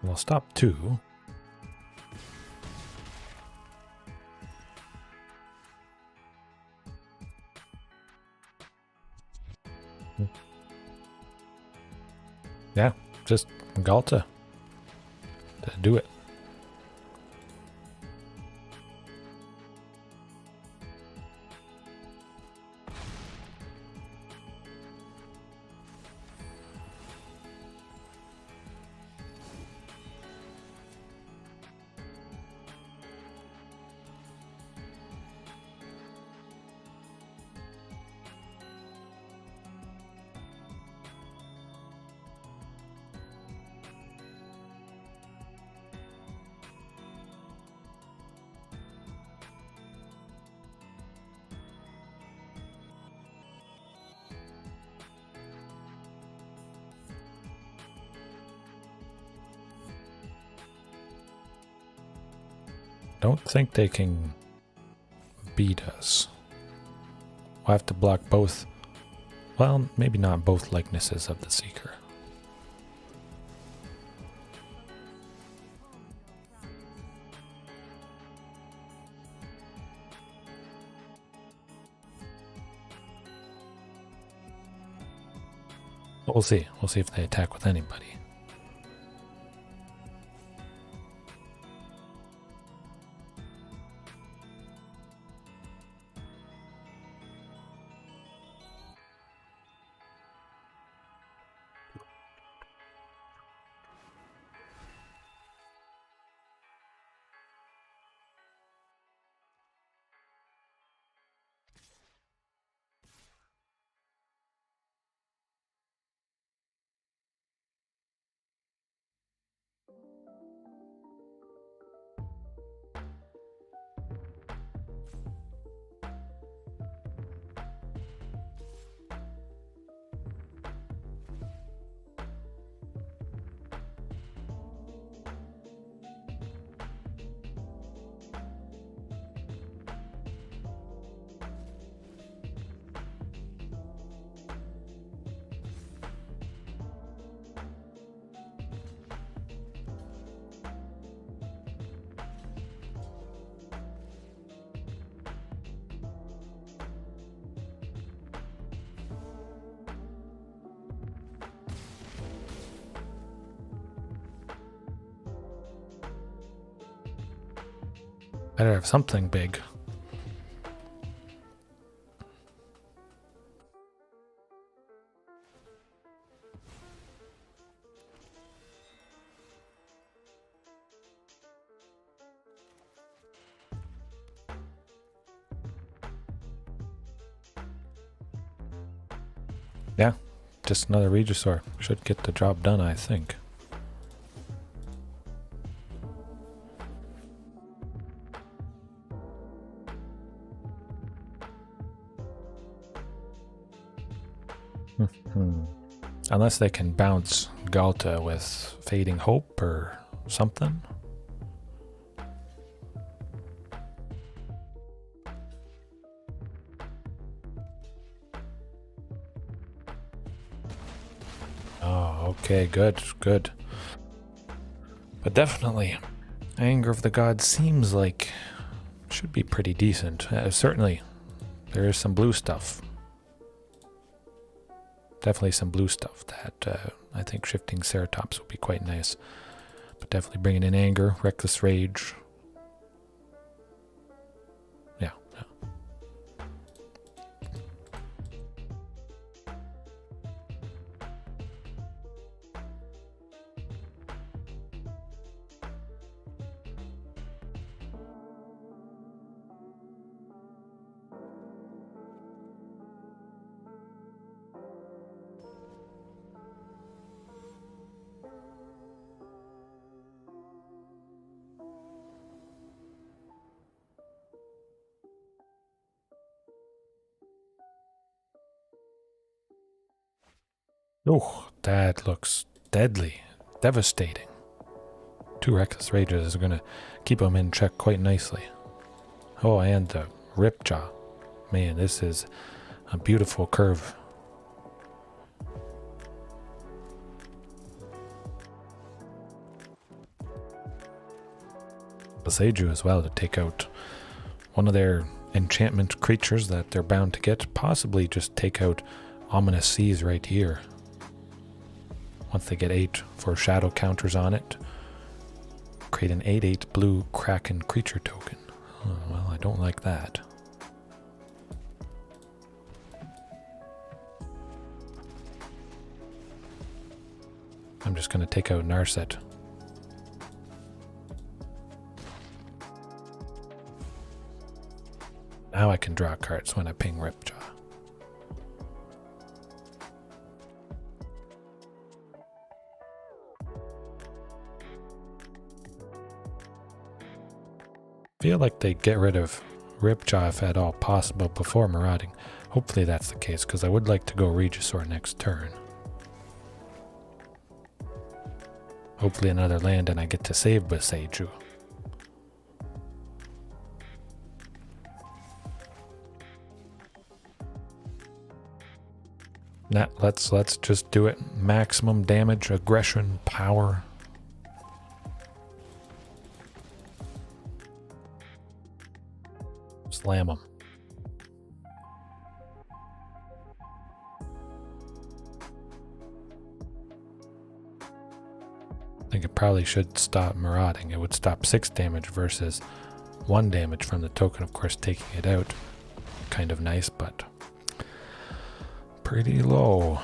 We'll stop 2. Yeah, just Galta to do it. Don't think they can beat us. We'll have to block both. Well, maybe not both likenesses of the Seeker. But we'll see. We'll see if they attack with anybody. Better have something big. Yeah, just another Regisaur. Should get the job done, I think. Unless they can bounce Galta with Fading Hope or something. Oh, okay, good, good. But definitely, Anger of the Gods seems like should be pretty decent. Certainly, there is some blue stuff. Definitely some blue stuff that I think shifting Ceratops would be quite nice. But definitely bringing in Anger, Reckless Rage. Yeah, yeah. Oh, that looks deadly, devastating. 2 Reckless Rages are going to keep him in check quite nicely. Oh, and the Ripjaw. Man, this is a beautiful curve. Boseiju as well to take out one of their enchantment creatures that they're bound to get. Possibly just take out Ominous Seas right here. Once they get 8 for shadow counters on it, create an 8/8 blue Kraken creature token. Oh, well, I don't like that. I'm just going to take out Narset. Now I can draw cards when I ping Ripjaw. Feel like they get rid of Ripjaw if at all possible before marauding. Hopefully that's the case, because I would like to go Regisaur next turn. Hopefully another land and I get to save Boseiju. Nah, let's just do it. Maximum damage, aggression, power. Slam them. I think it probably should stop marauding. It would stop 6 damage versus 1 damage from the token, of course, taking it out. Kind of nice, but pretty low.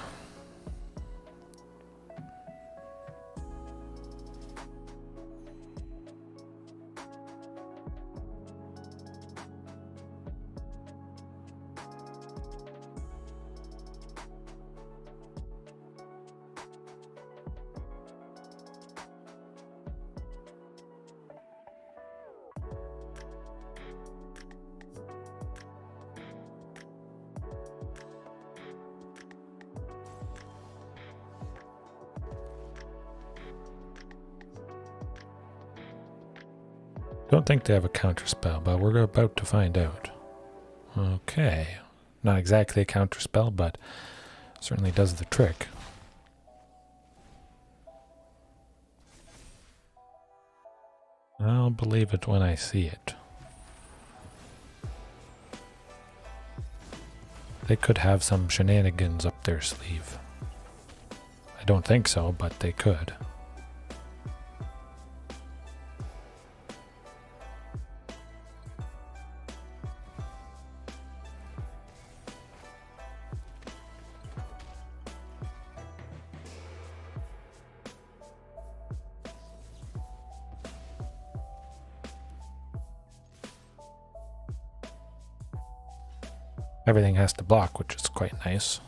Don't think they have a counterspell, but we're about to find out. Okay. Not exactly a counterspell, but certainly does the trick. I'll believe it when I see it. They could have some shenanigans up their sleeve. I don't think so, but they could. Everything has to block, which is quite nice.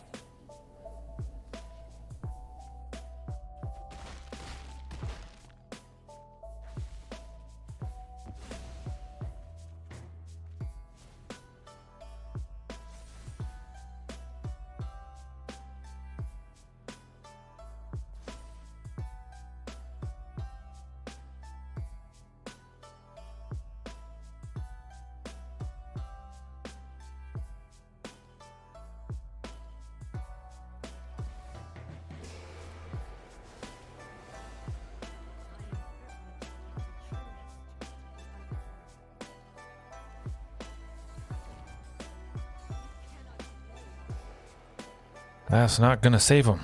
That's not gonna save him.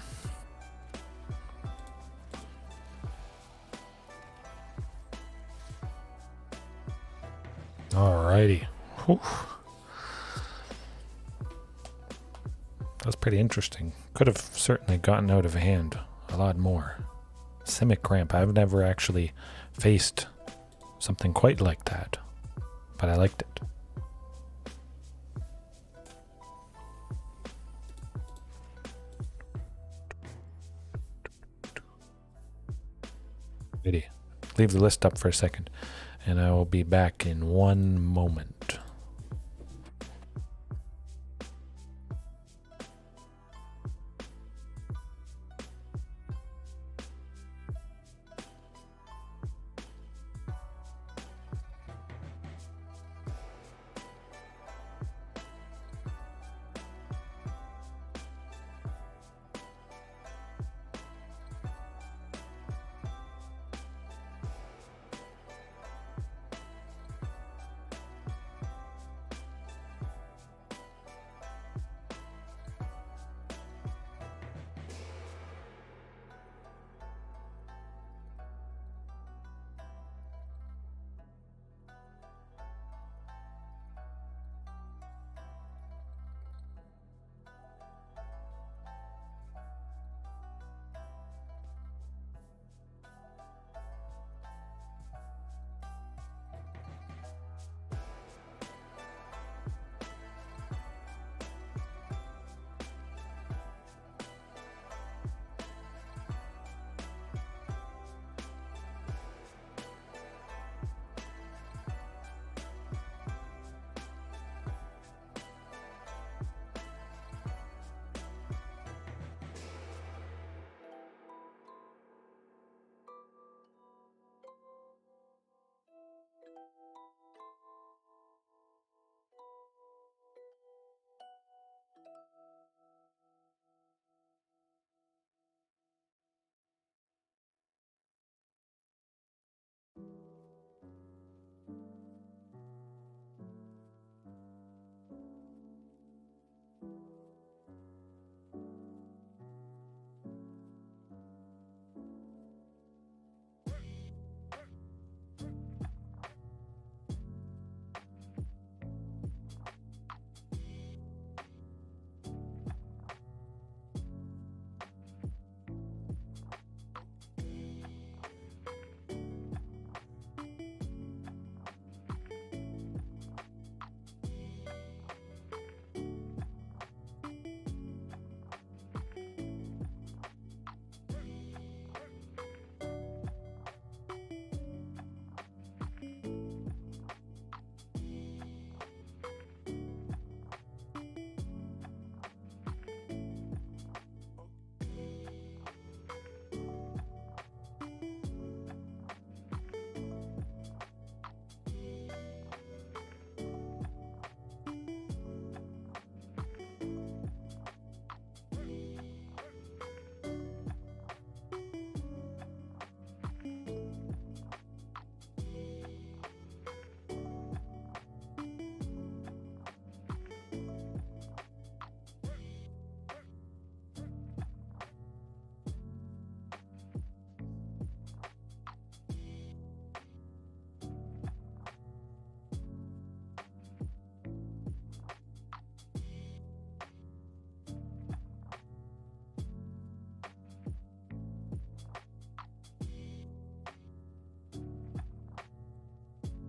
Alrighty. Whew. That's pretty interesting. Could have certainly gotten out of hand a lot more. Simic ramp. I've never actually faced something quite like that, but I liked it. Leave the list up for a second, and I will be back in 1 moment.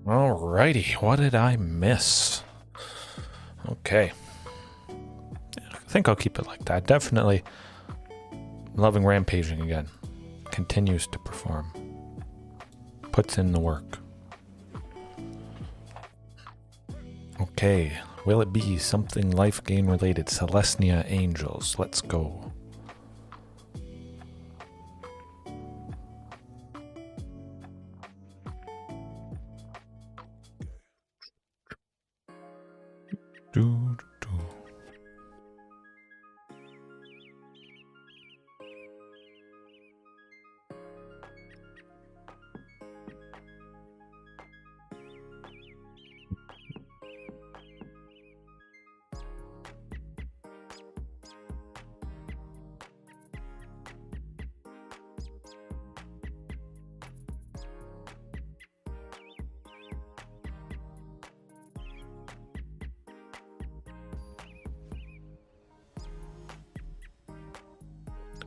Alrighty, what did I miss? Okay. I think I'll keep it like that. Definitely loving rampaging again. Continues to perform. Puts in the work. Okay, will it be something life gain related? Celestia Angels, let's go. Do, do.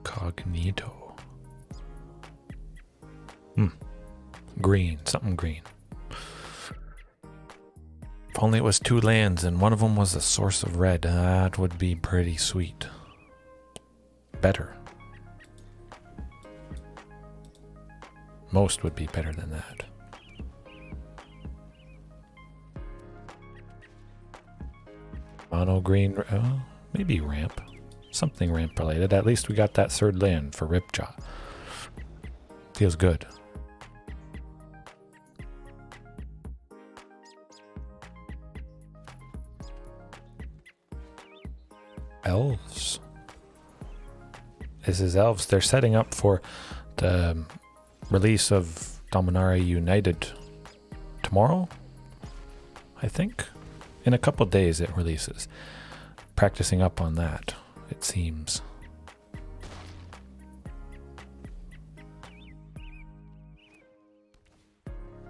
Cognito. Green, something green. If only it was 2 lands and one of them was a source of red, that would be pretty sweet. Better. Most would be better than that. Mono green, maybe ramp. Something ramp related. At least we got that 3rd land for Ripjaw. Feels good. Elves. This is Elves. They're setting up for the release of Dominaria United tomorrow, I think. In a couple days it releases. Practicing up on that, it seems.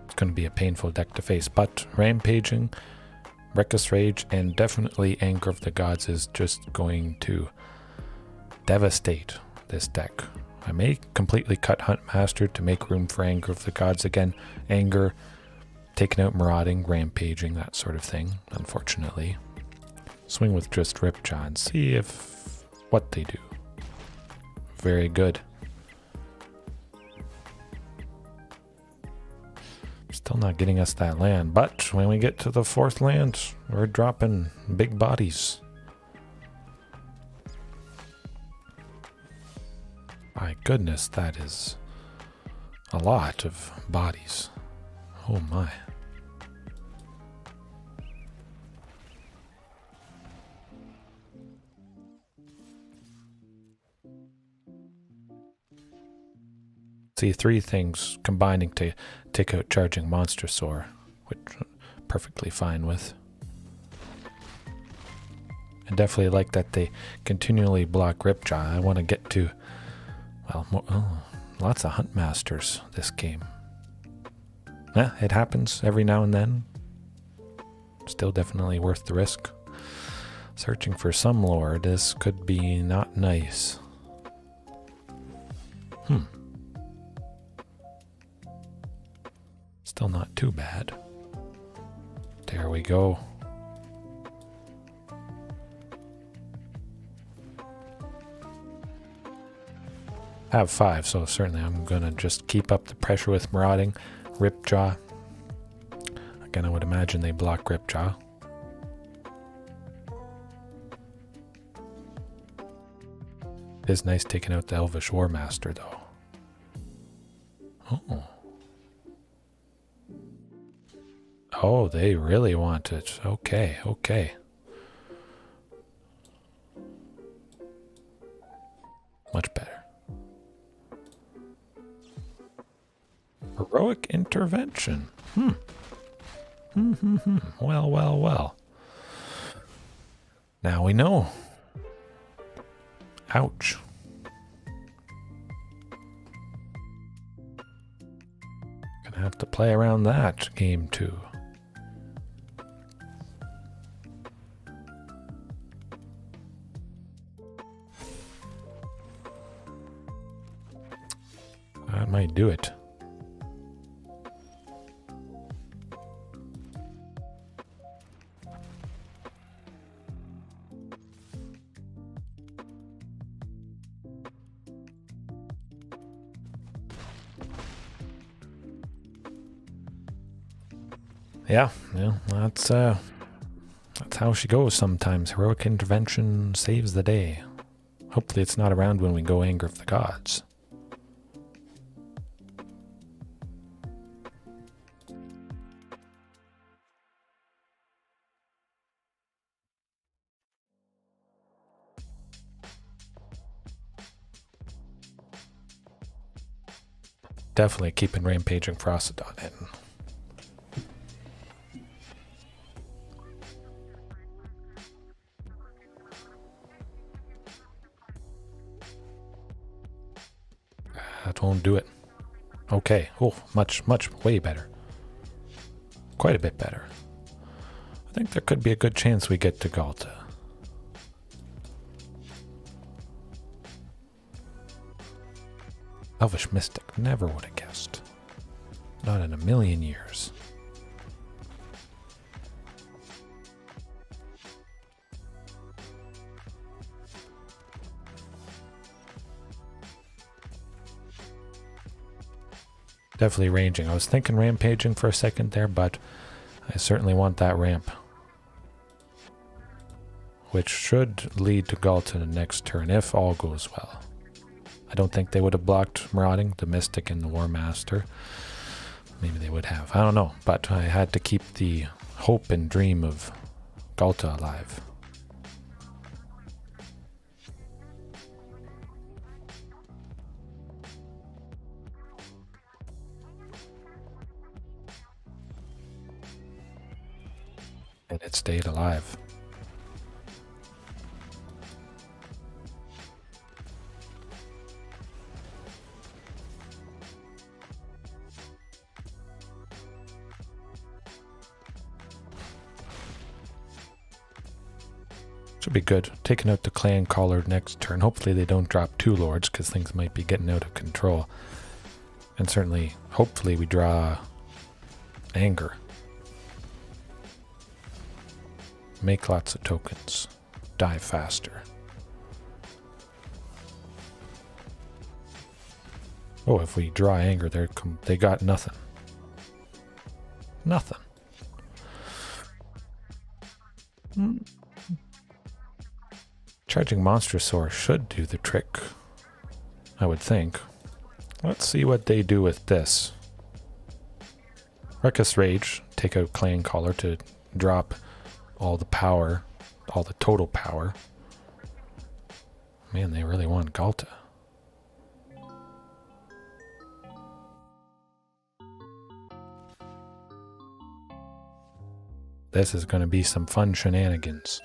It's going to be a painful deck to face, but Rampaging, Reckless Rage, and definitely Anger of the Gods is just going to devastate this deck. I may completely cut Huntmaster to make room for Anger of the Gods again. Anger, taking out Marauding, Rampaging, that sort of thing, unfortunately. Swing with just Ripjaw and see if what they do. Very good. Still not getting us that land, but when we get to the 4th land, we're dropping big bodies. My goodness, that is a lot of bodies. Oh my. See, 3 things combining to take out Charging Monster Soar, which I'm perfectly fine with. I definitely like that they continually block Ripjaw. I want to get to, well, lots of Huntmasters this game. Yeah, it happens every now and then. Still definitely worth the risk. Searching for some lore, this could be not nice. Still not too bad. There we go. I have 5, so certainly I'm going to just keep up the pressure with Marauding. Ripjaw. Again, I would imagine they block Ripjaw. It is nice taking out the Elvish War Master, though. Oh. Oh, they really want it. Okay, okay. Much better. Heroic intervention. Well, well, well. Now we know. Ouch. Gonna have to play around that game too. That might do it. Yeah, that's how she goes sometimes. Heroic intervention saves the day. Hopefully it's not around when we go Anger of the Gods. Definitely keeping Rampaging Frostodon in. That won't do it. Okay. Oh, much, way better. Quite a bit better. I think there could be a good chance we get to Galta. Elvish Mystic. Never would have guessed. Not in a million years. Definitely ranging. I was thinking rampaging for a second there, but I certainly want that ramp. Which should lead to Galta the next turn, if all goes well. I don't think they would have blocked Marauding, the Mystic and the War Master. Maybe they would have. I don't know, but I had to keep the hope and dream of Galta alive. And it stayed alive. Should be good. Taking out the clan caller next turn. Hopefully they don't drop 2 lords, because things might be getting out of control. And certainly, hopefully we draw Anger. Make lots of tokens. Die faster. Oh, if we draw Anger, they got nothing. Nothing. Charging Monstrosaur should do the trick, I would think. Let's see what they do with this. Reckless Rage, take out Clan Caller to drop all the power, all the total power. Man, they really want Galta. This is going to be some fun shenanigans.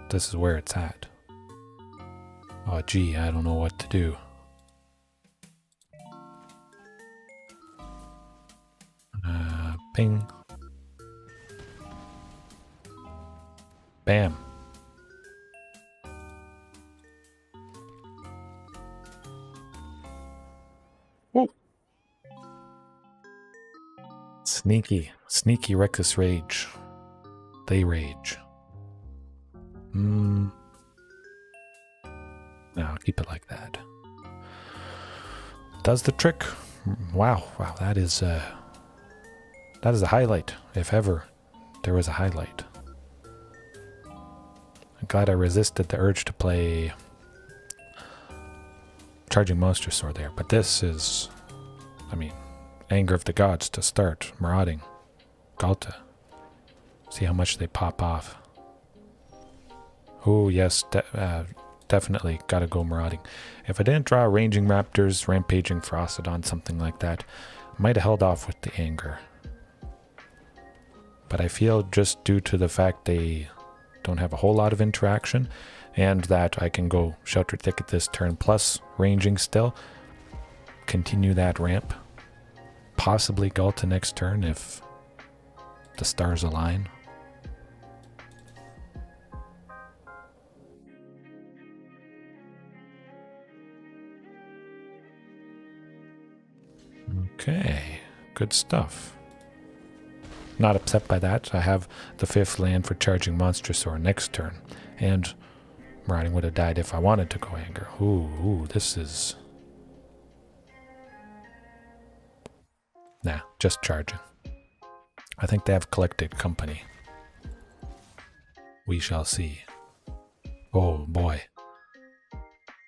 This is where it's at. Oh gee, I don't know what to do. Ping. Bam. Whoa. Sneaky Reckless Rage. They rage. No, keep it like that. Does the trick. Wow, that is a highlight, if ever there was a highlight. I'm glad I resisted the urge to play Charging Monstrosaur there, but this is, I mean, Anger of the Gods to start, Marauding, Galta. See how much they pop off. Oh yes, definitely gotta go Marauding. If I didn't draw Ranging Raptors, Rampaging Frostodon, something like that, might have held off with the Anger. But I feel just due to the fact they don't have a whole lot of interaction, and that I can go Sheltered Thicket this turn, plus Ranging still, continue that ramp, possibly Galta next turn if the stars align. Okay, good stuff. Not upset by that. I have the 5th land for Charging Monstrosaur next turn, and Marauding would have died if I wanted to go Anger. Ooh, this is... Nah, just charging. I think they have collected company. We shall see. Oh boy.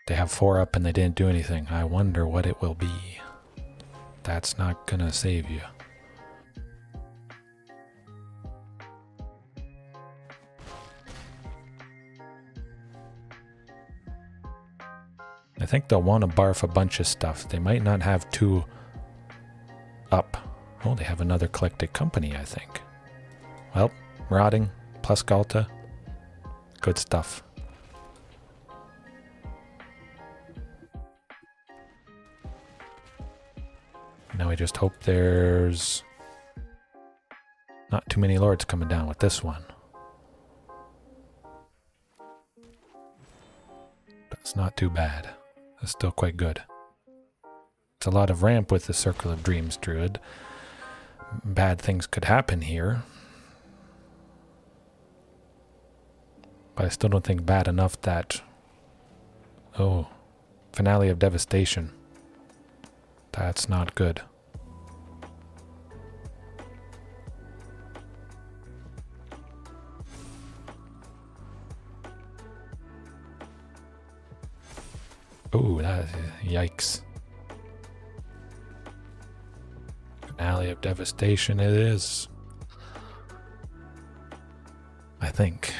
They have 4 up and they didn't do anything. I wonder what it will be. That's not gonna save you. I think they'll want to barf a bunch of stuff. They might not have 2 up. Oh, they have another collected company, I think. Well, Rotting plus Galta. Good stuff. Now we just hope there's not too many lords coming down with this one. That's not too bad. That's still quite good. It's a lot of ramp with the Circle of Dreams Druid. Bad things could happen here. But I still don't think bad enough that... Oh, Finale of Devastation. That's not good. Oh, that yikes. Finale of Devastation it is. I think.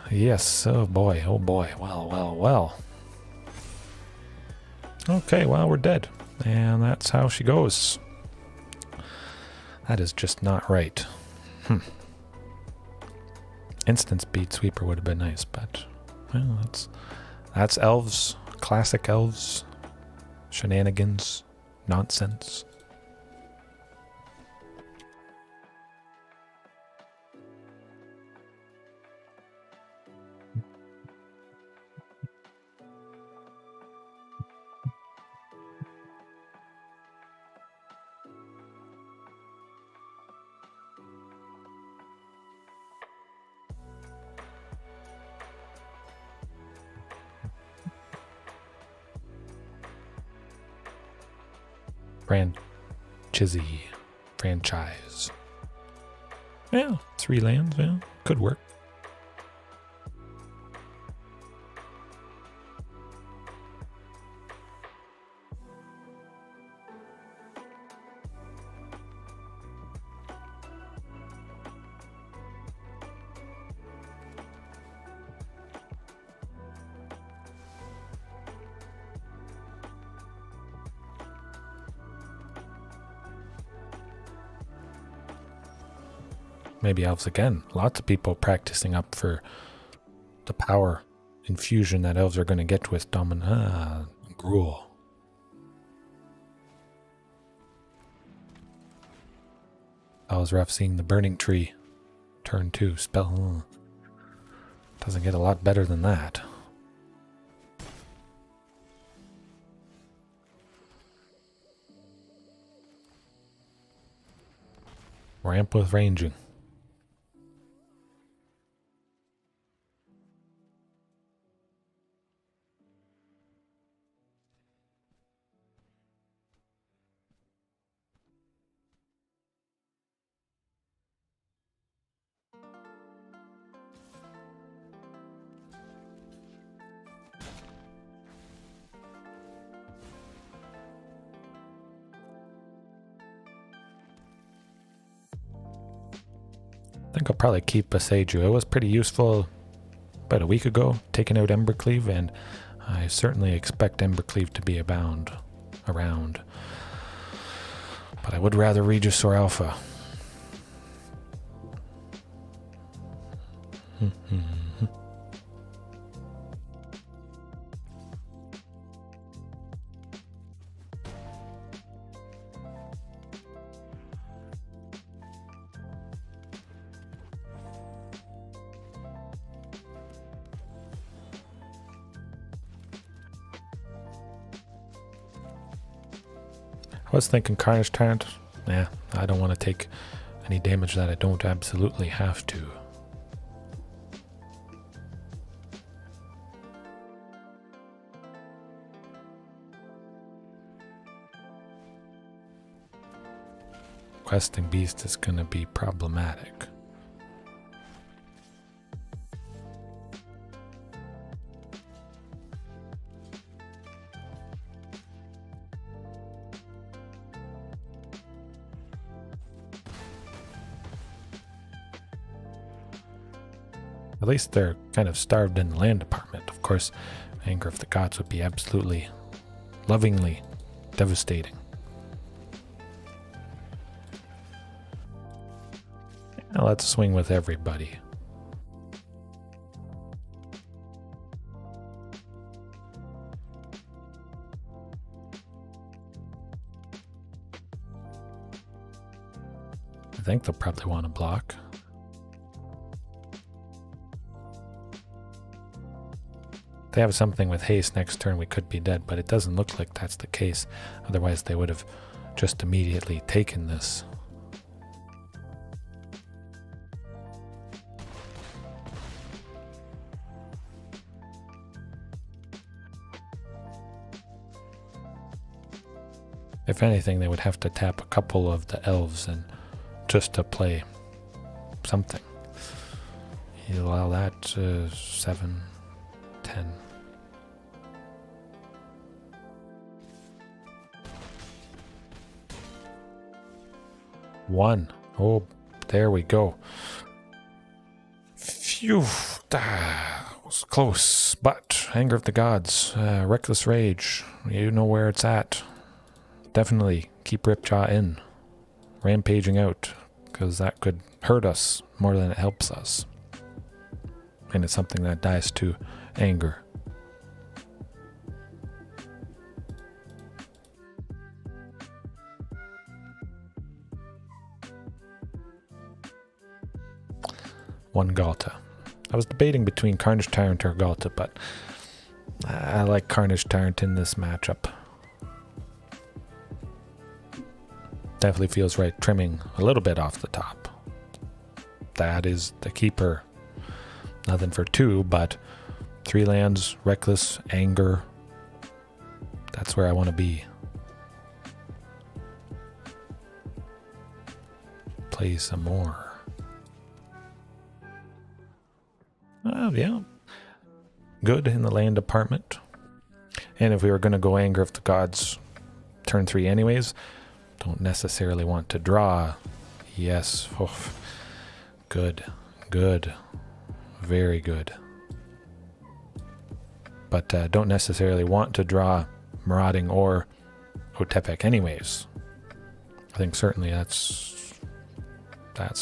Yes, oh boy, oh boy. Well, well, well. Okay, well, we're dead. And that's how she goes. That is just not right. Instant speed sweeper would have been nice, but well, that's Elves. Classic Elves. Shenanigans. Nonsense. Franchise. Yeah, 3 lands, yeah, could work. Maybe Elves again. Lots of people practicing up for the power infusion that Elves are going to get with Gruul. That was rough seeing the Burning Tree. Turn 2 spell. Doesn't get a lot better than that. Ramp with ranging. I think I'll probably keep Boseiju. It was pretty useful about a week ago, taking out Embercleave, and I certainly expect Embercleave to be around. But I would rather Regisaur Alpha. I was thinking Carnage Tyrant. Yeah, I don't want to take any damage that I don't absolutely have to. Questing Beast is going to be problematic. At least they're kind of starved in the land department. Of course, Anger of the Gods would be absolutely, lovingly devastating. Now let's swing with everybody. I think they'll probably want to block. If they have something with haste next turn, we could be dead, but it doesn't look like that's the case. Otherwise, they would have just immediately taken this. If anything, they would have to tap a couple of the elves and just to play something. You allow that 7, 10. One. Oh, there we go. Phew. That was close. But Anger of the Gods, Reckless Rage, you know where it's at. Definitely keep Ripjaw in. Rampaging out, because that could hurt us more than it helps us. And it's something that dies to anger. One Galta. I was debating between Carnage Tyrant or Galta, but I like Carnage Tyrant in this matchup. Definitely feels right trimming a little bit off the top. That is the keeper. Nothing for 2, but 3 lands, Reckless, Anger. That's where I want to be. Play some more. Yeah. Good in the land department. And if we were going to go Anger of the Gods turn 3 anyways, don't necessarily want to draw. Yes. Oh, good. Good. Very good. But don't necessarily want to draw Marauding or Otepec anyways. I think certainly that's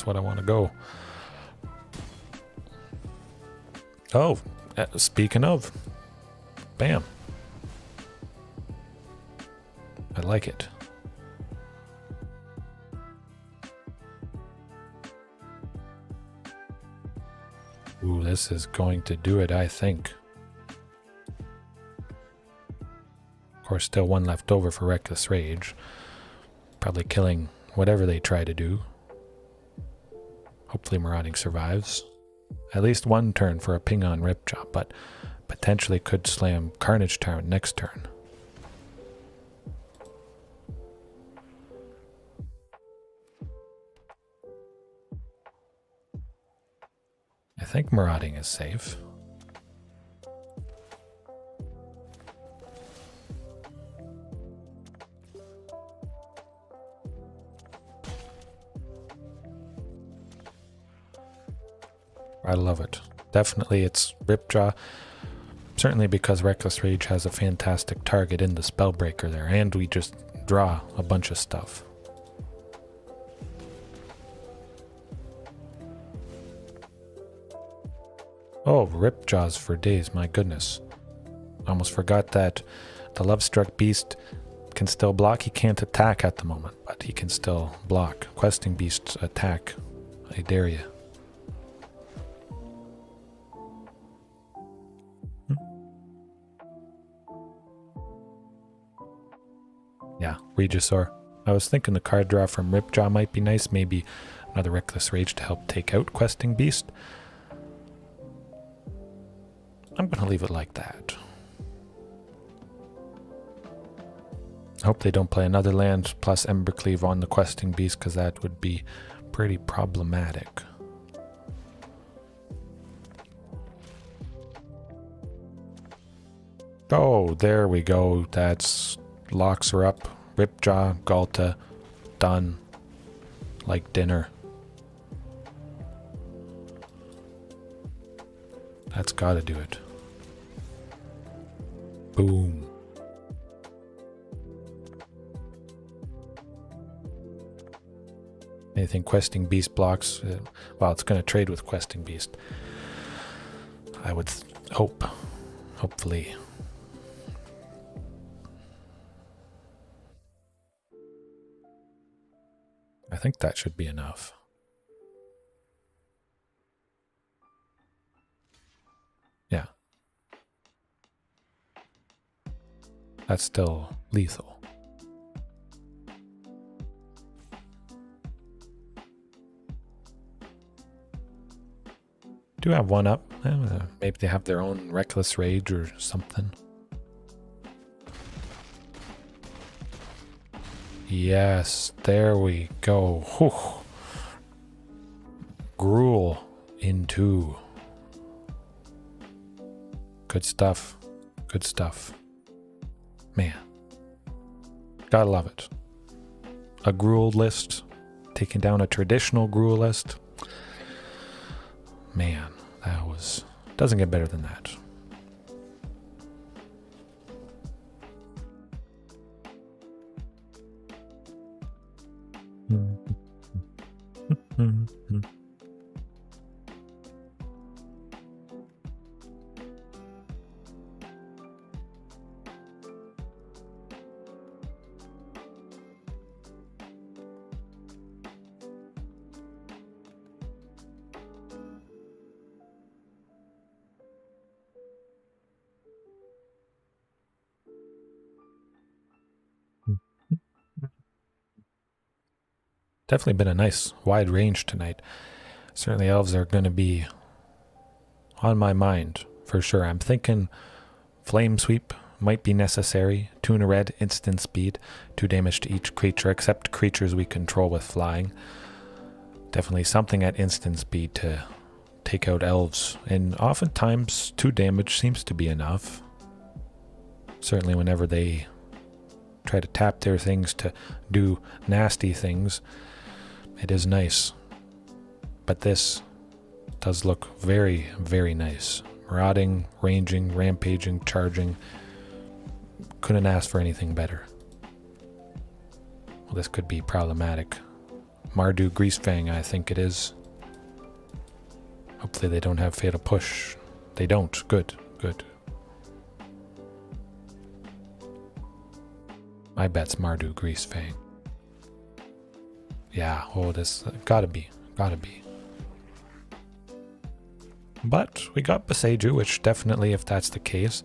what I want to go. Oh, speaking of, bam. I like it. Ooh, this is going to do it, I think. Of course, still 1 left over for Reckless Rage. Probably killing whatever they try to do. Hopefully Marauding survives. At least 1 turn for a ping on Ripjaw, but potentially could slam Carnage Tyrant next turn. I think Marauding is safe. I love it. Definitely it's Ripjaw. Certainly because Reckless Rage has a fantastic target in the Spellbreaker there, and we just draw a bunch of stuff. Oh, Ripjaws for days, my goodness. Almost forgot that the Lovestruck Beast can still block. He can't attack at the moment, but he can still block. Questing Beasts attack. I dare you. Yeah, Regisaur. I was thinking the card draw from Ripjaw might be nice. Maybe another Reckless Rage to help take out Questing Beast. I'm going to leave it like that. Hope they don't play another land plus Embercleave on the Questing Beast, because that would be pretty problematic. Oh, there we go. That's locks her up. Ripjaw, Galta, done. Like dinner. That's gotta do it. Boom. Anything Questing Beast blocks, well, it's going to trade with Questing Beast. I would hope. Hopefully. I think that should be enough. Yeah. That's still lethal. Do have one up. Maybe they have their own Reckless Rage or something. Yes, there we go. Whew. Gruul in 2. Good stuff. Good stuff. Man. Gotta love it. A Gruul list. Taking down a traditional Gruul list. Man, that was... doesn't get better than that. Definitely been a nice wide range tonight. Certainly Elves are going to be on my mind for sure. I'm thinking Flame Sweep might be necessary. 2 in a red, instant speed, 2 damage to each creature except creatures we control with flying. Definitely something at instant speed to take out Elves, and oftentimes 2 damage seems to be enough. Certainly whenever they try to tap their things to do nasty things, it is nice. But this does look very, very nice. Marauding, ranging, rampaging, charging. Couldn't ask for anything better. Well, this could be problematic. Mardu Greasefang, I think it is. Hopefully they don't have Fatal Push. They don't. Good, good. My bet's Mardu Greasefang. Yeah, oh, this gotta be. But we got Boseiju, which definitely, if that's the case,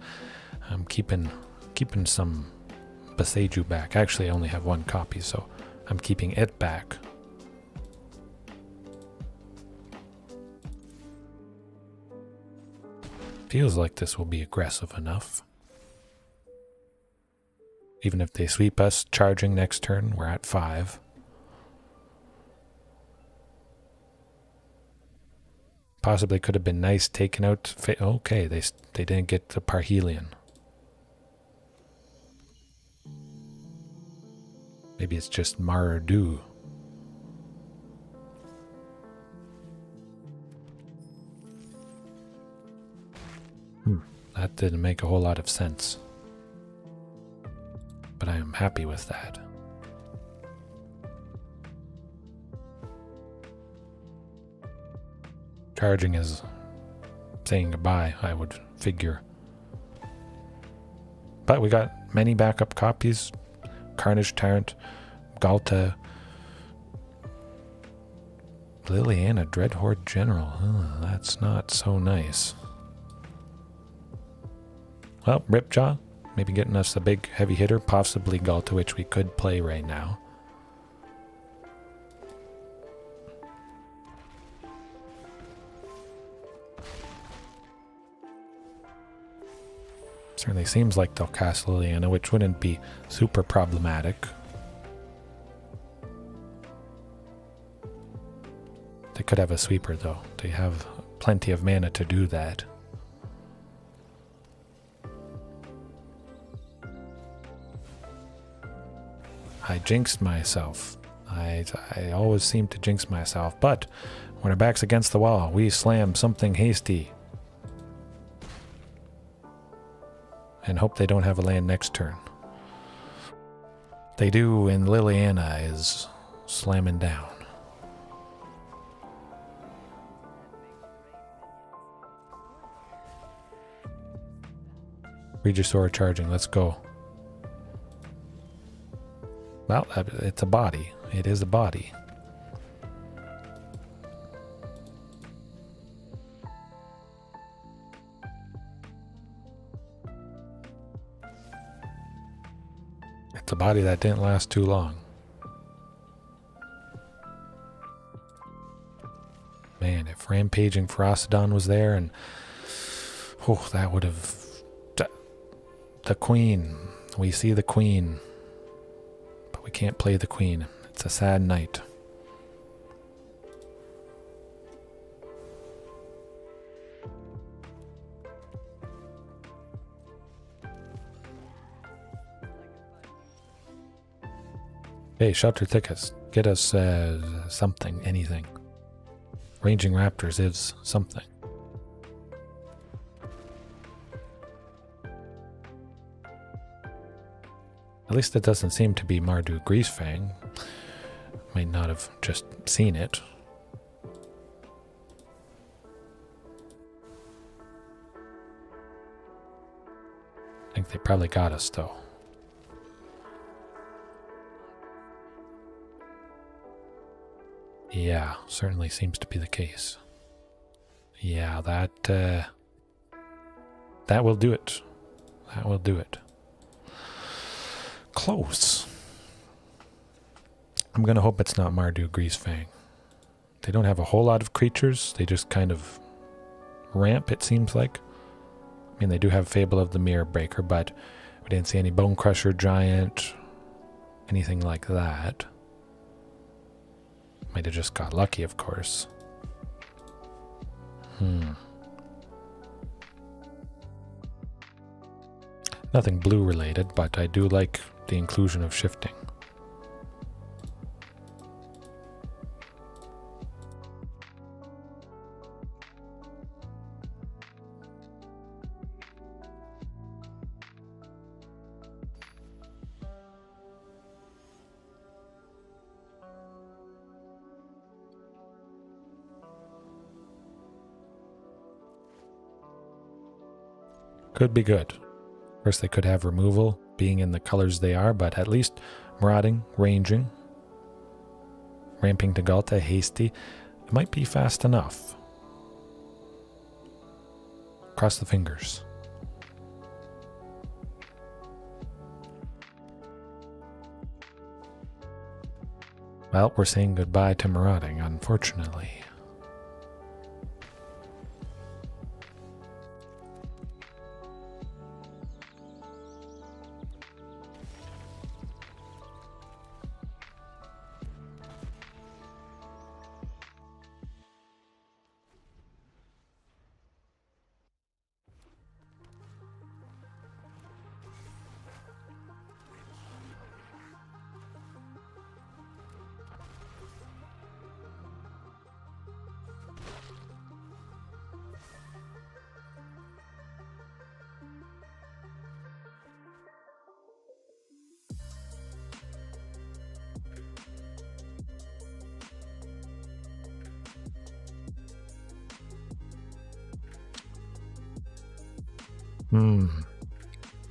I'm keeping some Boseiju back. Actually, I only have 1 copy, so I'm keeping it back. Feels like this will be aggressive enough. Even if they sweep us charging next turn, we're at 5. Possibly could have been nice taking out... Okay, they didn't get the Parhelion. Maybe it's just Mardu. That didn't make a whole lot of sense. But I am happy with that. Charging is saying goodbye, I would figure. But we got many backup copies. Carnage Tyrant, Galta, Liliana Dreadhorde General. That's not so nice. Well, Ripjaw, maybe getting us a big heavy hitter, possibly Galta, which we could play right now. Certainly seems like they'll cast Liliana, which wouldn't be super problematic. They could have a sweeper though. They have plenty of mana to do that. I jinxed myself. I always seem to jinx myself, but when our back's against the wall, we slam something hasty. And hope they don't have a land next turn. They do, and Liliana is slamming down. Regisaur charging, let's go. Well, it's a body. It is a body. It's a body that didn't last too long. Man, if Rampaging Ferocidon was there and... oh, that would have... The queen. We see the queen. But we can't play the queen. It's a sad night. Hey, Sheltered Thickets. Get us something, anything. Ranging Raptors is something. At least it doesn't seem to be Mardu Greasefang. Might not have just seen it. I think they probably got us though. Yeah, certainly seems to be the case. Yeah, that will do it. That will do it. Close. I'm gonna hope it's not Mardu Greasefang. They don't have a whole lot of creatures. They just kind of ramp, it seems like. I mean, they do have Fable of the Mirror Breaker, but we didn't see any Bone Crusher Giant, anything like that. Might have just got lucky, of course. Nothing blue related, but I do like the inclusion of shifting. Could be good. Of course, they could have removal, being in the colors they are, but at least marauding, ranging, ramping to Galta, hasty. It might be fast enough. Cross the fingers. Well, we're saying goodbye to marauding, unfortunately.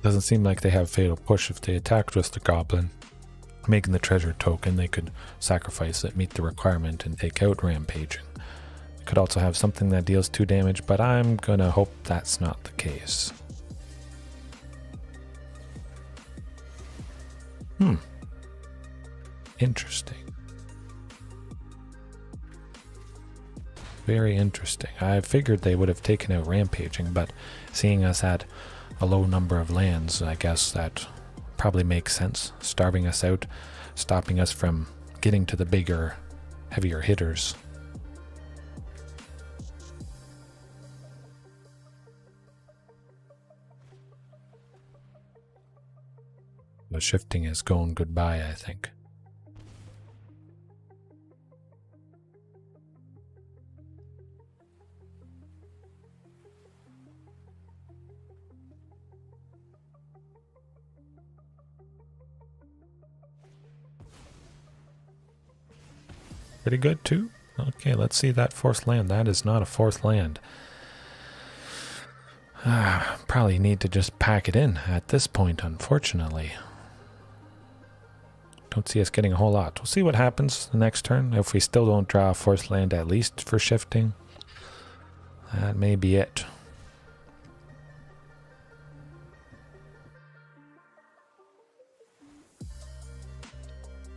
Doesn't seem like they have Fatal Push. If they attacked with the Goblin, making the treasure token, they could sacrifice it, meet the requirement, and take out Rampaging. They could also have something that deals 2 damage, but I'm gonna hope that's not the case. Interesting. Very interesting. I figured they would have taken out Rampaging, but seeing us at a low number of lands, I guess that probably makes sense. Starving us out, stopping us from getting to the bigger, heavier hitters. The shifting is going goodbye, I think. Pretty good too. Okay, let's see that fourth land. That is not a fourth land. Probably need to just pack it in at this point, unfortunately. Don't see us getting a whole lot. We'll see what happens the next turn. If we still don't draw a fourth land at least for shifting, that may be it.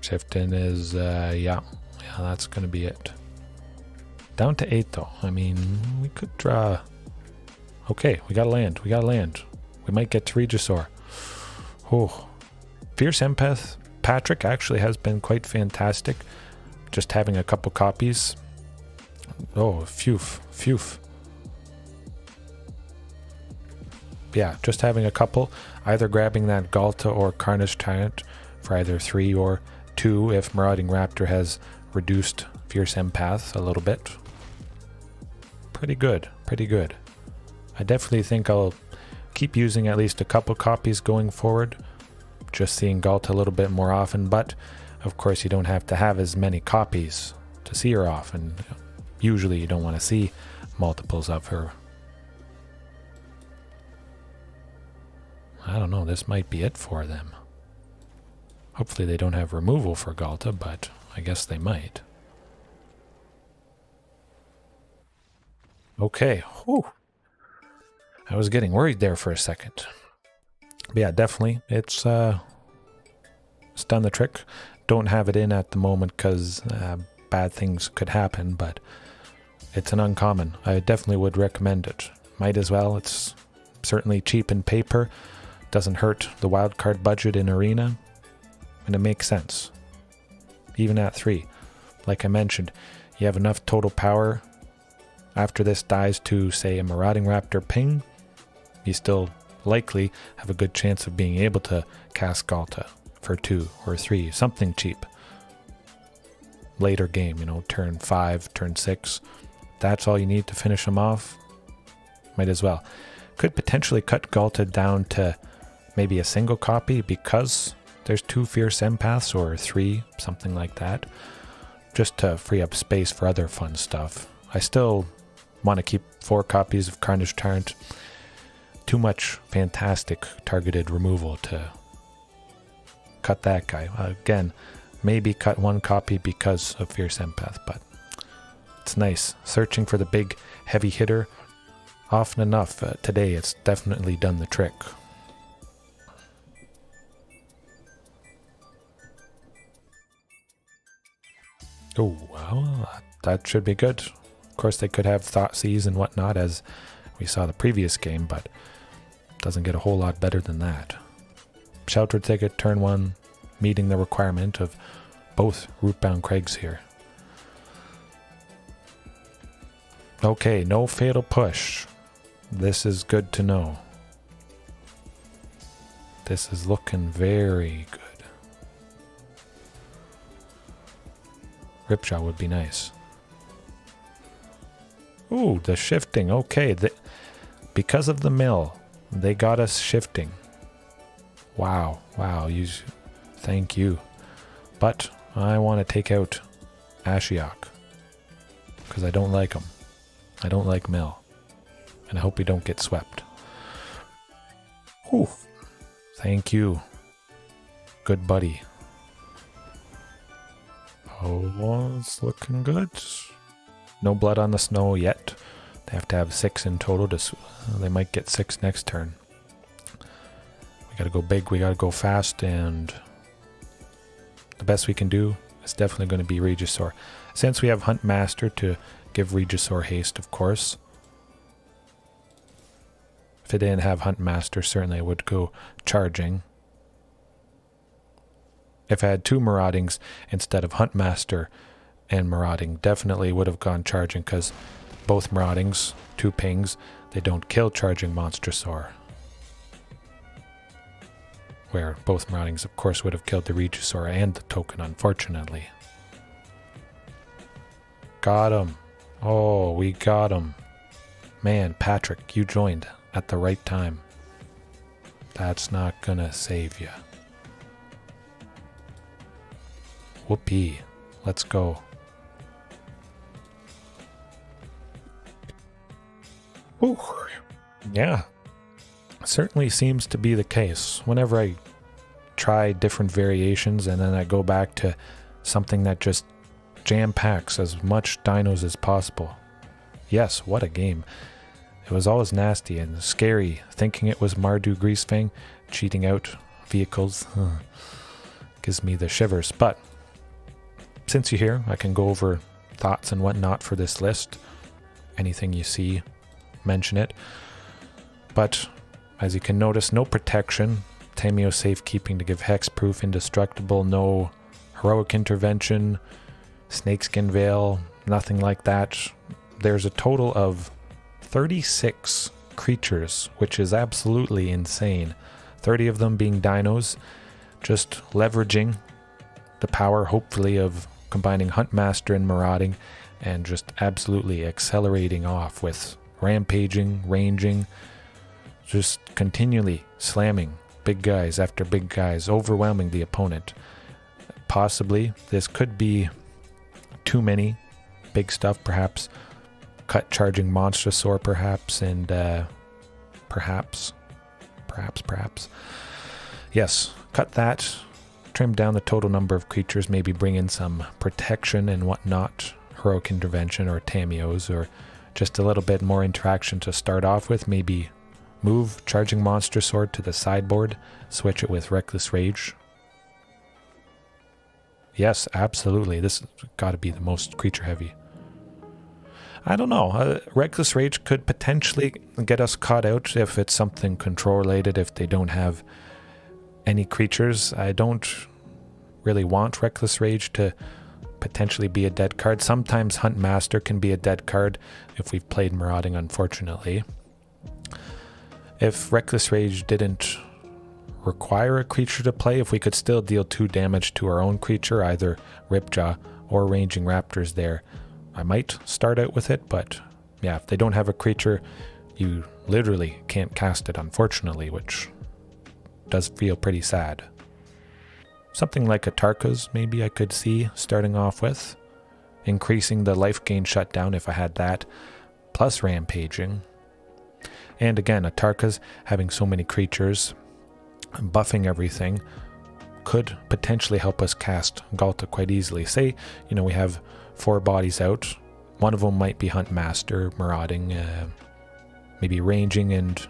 Shifting is, yeah, that's going to be it. Down to 8 though. I mean, we could draw. Okay, we got a land. We got a land. We might get to Regisaur. Oh, Fierce Empath Patrick actually has been quite fantastic. Just having a couple copies. Oh, phew. Yeah, just having a couple. Either grabbing that Galta or Carnage Tyrant for either 3 or 2 if Marauding Raptor has reduced Fierce Empath a little bit. Pretty good, pretty good. I definitely think I'll keep using at least a couple copies going forward. Just seeing Galta a little bit more often, but of course you don't have to have as many copies to see her often. Usually you don't want to see multiples of her. I don't know, this might be it for them. Hopefully they don't have removal for Galta, but I guess they might. Okay, whew. I was getting worried there for a second. But yeah, definitely, it's done the trick. Don't have it in at the moment because bad things could happen, but it's an uncommon. I definitely would recommend it. Might as well. It's certainly cheap in paper. Doesn't hurt the wildcard budget in Arena. And it makes sense. Even at 3. Like I mentioned, you have enough total power after this dies to, say, a Marauding Raptor ping. You still likely have a good chance of being able to cast Galta for 2 or 3, something cheap. Later game, you know, turn 5, turn 6. That's all you need to finish them off. Might as well. Could potentially cut Galta down to maybe a single copy because there's 2 Fierce Empaths or 3, something like that. Just to free up space for other fun stuff. I still want to keep 4 copies of Carnage Tyrant. Too much fantastic targeted removal to cut that guy. Again, maybe cut 1 copy because of Fierce Empath, but it's nice. Searching for the big heavy hitter, often enough today it's definitely done the trick. Oh, well, that should be good. Of course, they could have Thoughtseize and whatnot, as we saw the previous game, but doesn't get a whole lot better than that. Sheltered Thicket, turn 1, meeting the requirement of both Rootbound Crags here. Okay, no fatal push. This is good to know. This is looking very good. Ripjaw would be nice. Ooh, the shifting. Okay, because of the mill, they got us shifting. Wow, wow, thank you. But I want to take out Ashiok because I don't like him. I don't like mill. And I hope we don't get swept. Ooh, thank you. Good buddy. Oh, it's looking good. No blood on the snow yet. They have to have 6 in total. They might get 6 next turn. We gotta go big, we gotta go fast, and the best we can do is definitely going to be Regisaur. Since we have Hunt Master to give Regisaur haste, of course. If it didn't have Huntmaster, certainly I would go charging. If I had 2 Maraudings instead of Huntmaster and Marauding, definitely would have gone charging, because both Maraudings, 2 pings, they don't kill charging Monstrosaur. Where both Maraudings, of course, would have killed the Regisaur and the token, unfortunately. Got him. Oh, we got him. Man, Patrick, you joined at the right time. That's not gonna save you. Whoopee. Let's go. Ooh. Yeah. Certainly seems to be the case. Whenever I try different variations and then I go back to something that just jam-packs as much dinos as possible. Yes, what a game. It was always nasty and scary, thinking it was Mardu Greasefang cheating out vehicles. Gives me the shivers. But since you're here, I can go over thoughts and whatnot for this list. Anything you see, mention it. But as you can notice, no protection. Tameo safekeeping to give hexproof, indestructible, no heroic intervention, snakeskin veil, nothing like that. There's a total of 36 creatures, which is absolutely insane. 30 of them being dinos, just leveraging the power, hopefully, of combining Huntmaster and Marauding, and just absolutely accelerating off with rampaging, ranging, just continually slamming big guys after big guys, overwhelming the opponent. Possibly, this could be too many big stuff, perhaps cut charging Monstrosaur, perhaps, and perhaps, yes, cut that, trim down the total number of creatures, maybe bring in some protection and whatnot, heroic intervention or Tameos, or just a little bit more interaction to start off with, maybe move charging Monstrosaur to the sideboard, switch it with Reckless Rage. Yes, absolutely, this has got to be the most creature heavy. I don't know, Reckless Rage could potentially get us caught out if it's something control related, if they don't have any creatures. I don't really want Reckless Rage to potentially be a dead card. Sometimes Huntmaster can be a dead card if we've played Marauding, unfortunately. If Reckless Rage didn't require a creature to play, if we could still deal 2 damage to our own creature, either Ripjaw or Ranging Raptors there, I might start out with it, but yeah, if they don't have a creature, you literally can't cast it, unfortunately, which does feel pretty sad. Something like a Tarkas, maybe I could see starting off with, increasing the life gain shutdown if I had that, plus rampaging. And again, a Tarkas having so many creatures, buffing everything, could potentially help us cast Ghalta quite easily. Say, we have 4 bodies out. One of them might be Huntmaster, Marauding, maybe Ranging and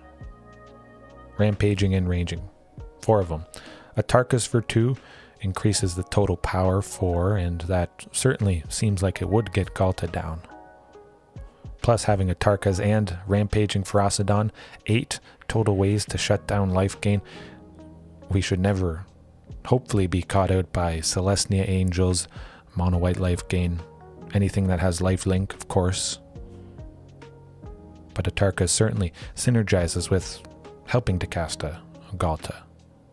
Rampaging and Ranging. 4 of them. A Tarkas for 2 increases the total power 4, and that certainly seems like it would get Ghalta down. Plus having a Tarkas and Rampaging Ferocidon, 8 total ways to shut down life gain. We should never, hopefully, be caught out by Celestia Angels, Mono White life gain, anything that has lifelink, of course. But a Tarkas certainly synergizes with helping to cast a Ghalta.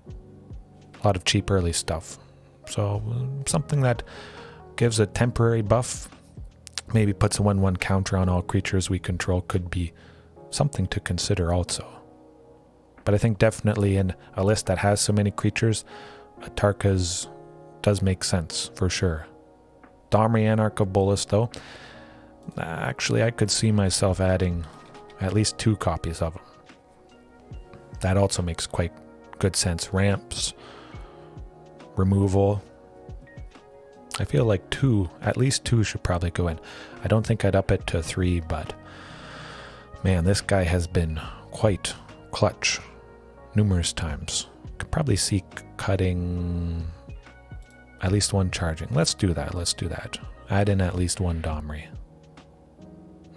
A lot of cheap early stuff. So something that gives a temporary buff, maybe puts a 1/1 counter on all creatures we control, could be something to consider also. But I think definitely in a list that has so many creatures, a Tarkas does make sense, for sure. Domri Anarch of Bolas, though, actually I could see myself adding at least 2 copies of them. That also makes quite good sense. Ramps, removal. I feel like 2, at least 2 should probably go in. I don't think I'd up it to 3, but man, this guy has been quite clutch numerous times. Could probably see cutting at least 1 charging. Let's do that. Add in at least 1 Domri.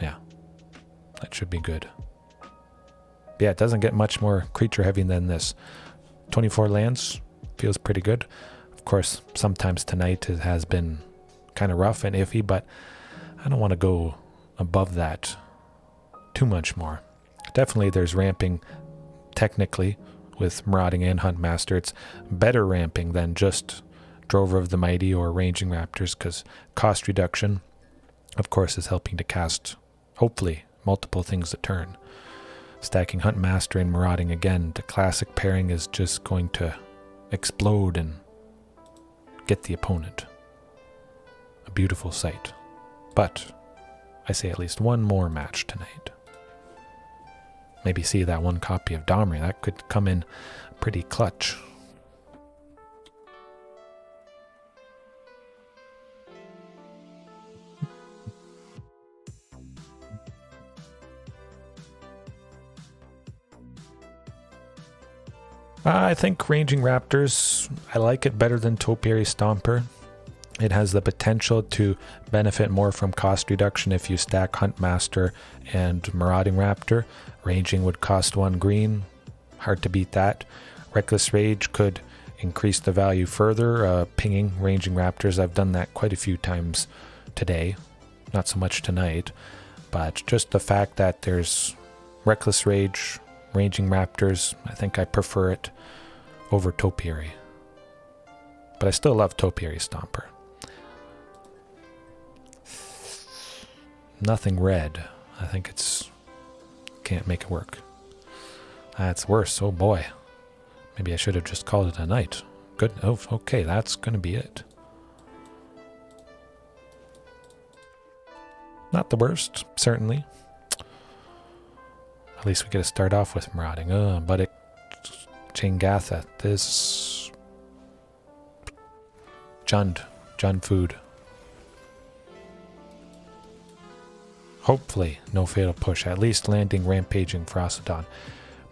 Yeah, that should be good. Yeah, it doesn't get much more creature heavy than this. 24 lands feels pretty good. Of course, sometimes tonight it has been kind of rough and iffy, but I don't want to go above that too much more. Definitely there's ramping technically with Marauding and Huntmaster. It's better ramping than just Drover of the Mighty or Ranging Raptors, because cost reduction, of course, is helping to cast, hopefully, multiple things a turn. Stacking Huntmaster and Marauding again, the classic pairing is just going to explode and get the opponent. A beautiful sight. But I say at least one more match tonight. Maybe see that one copy of Domri. That could come in pretty clutch. I think Ranging Raptors, I like it better than Topiary Stomper. It has the potential to benefit more from cost reduction if you stack Huntmaster and Marauding Raptor. Ranging would cost 1 green. Hard to beat that. Reckless Rage could increase the value further, pinging Ranging Raptors. I've done that quite a few times today. Not so much tonight. But just the fact that there's Reckless Rage, Ranging Raptors, I think I prefer it over Topiary. But I still love Topiary Stomper. Nothing red. I think it's... can't make it work. That's worse. Oh boy. Maybe I should have just called it a night. Good. Oh, okay. That's going to be it. Not the worst, certainly. At least we get to start off with Marauding. But it... Chingatha. This... Jund food. Hopefully, no fatal push. At least landing Rampaging Frostodon.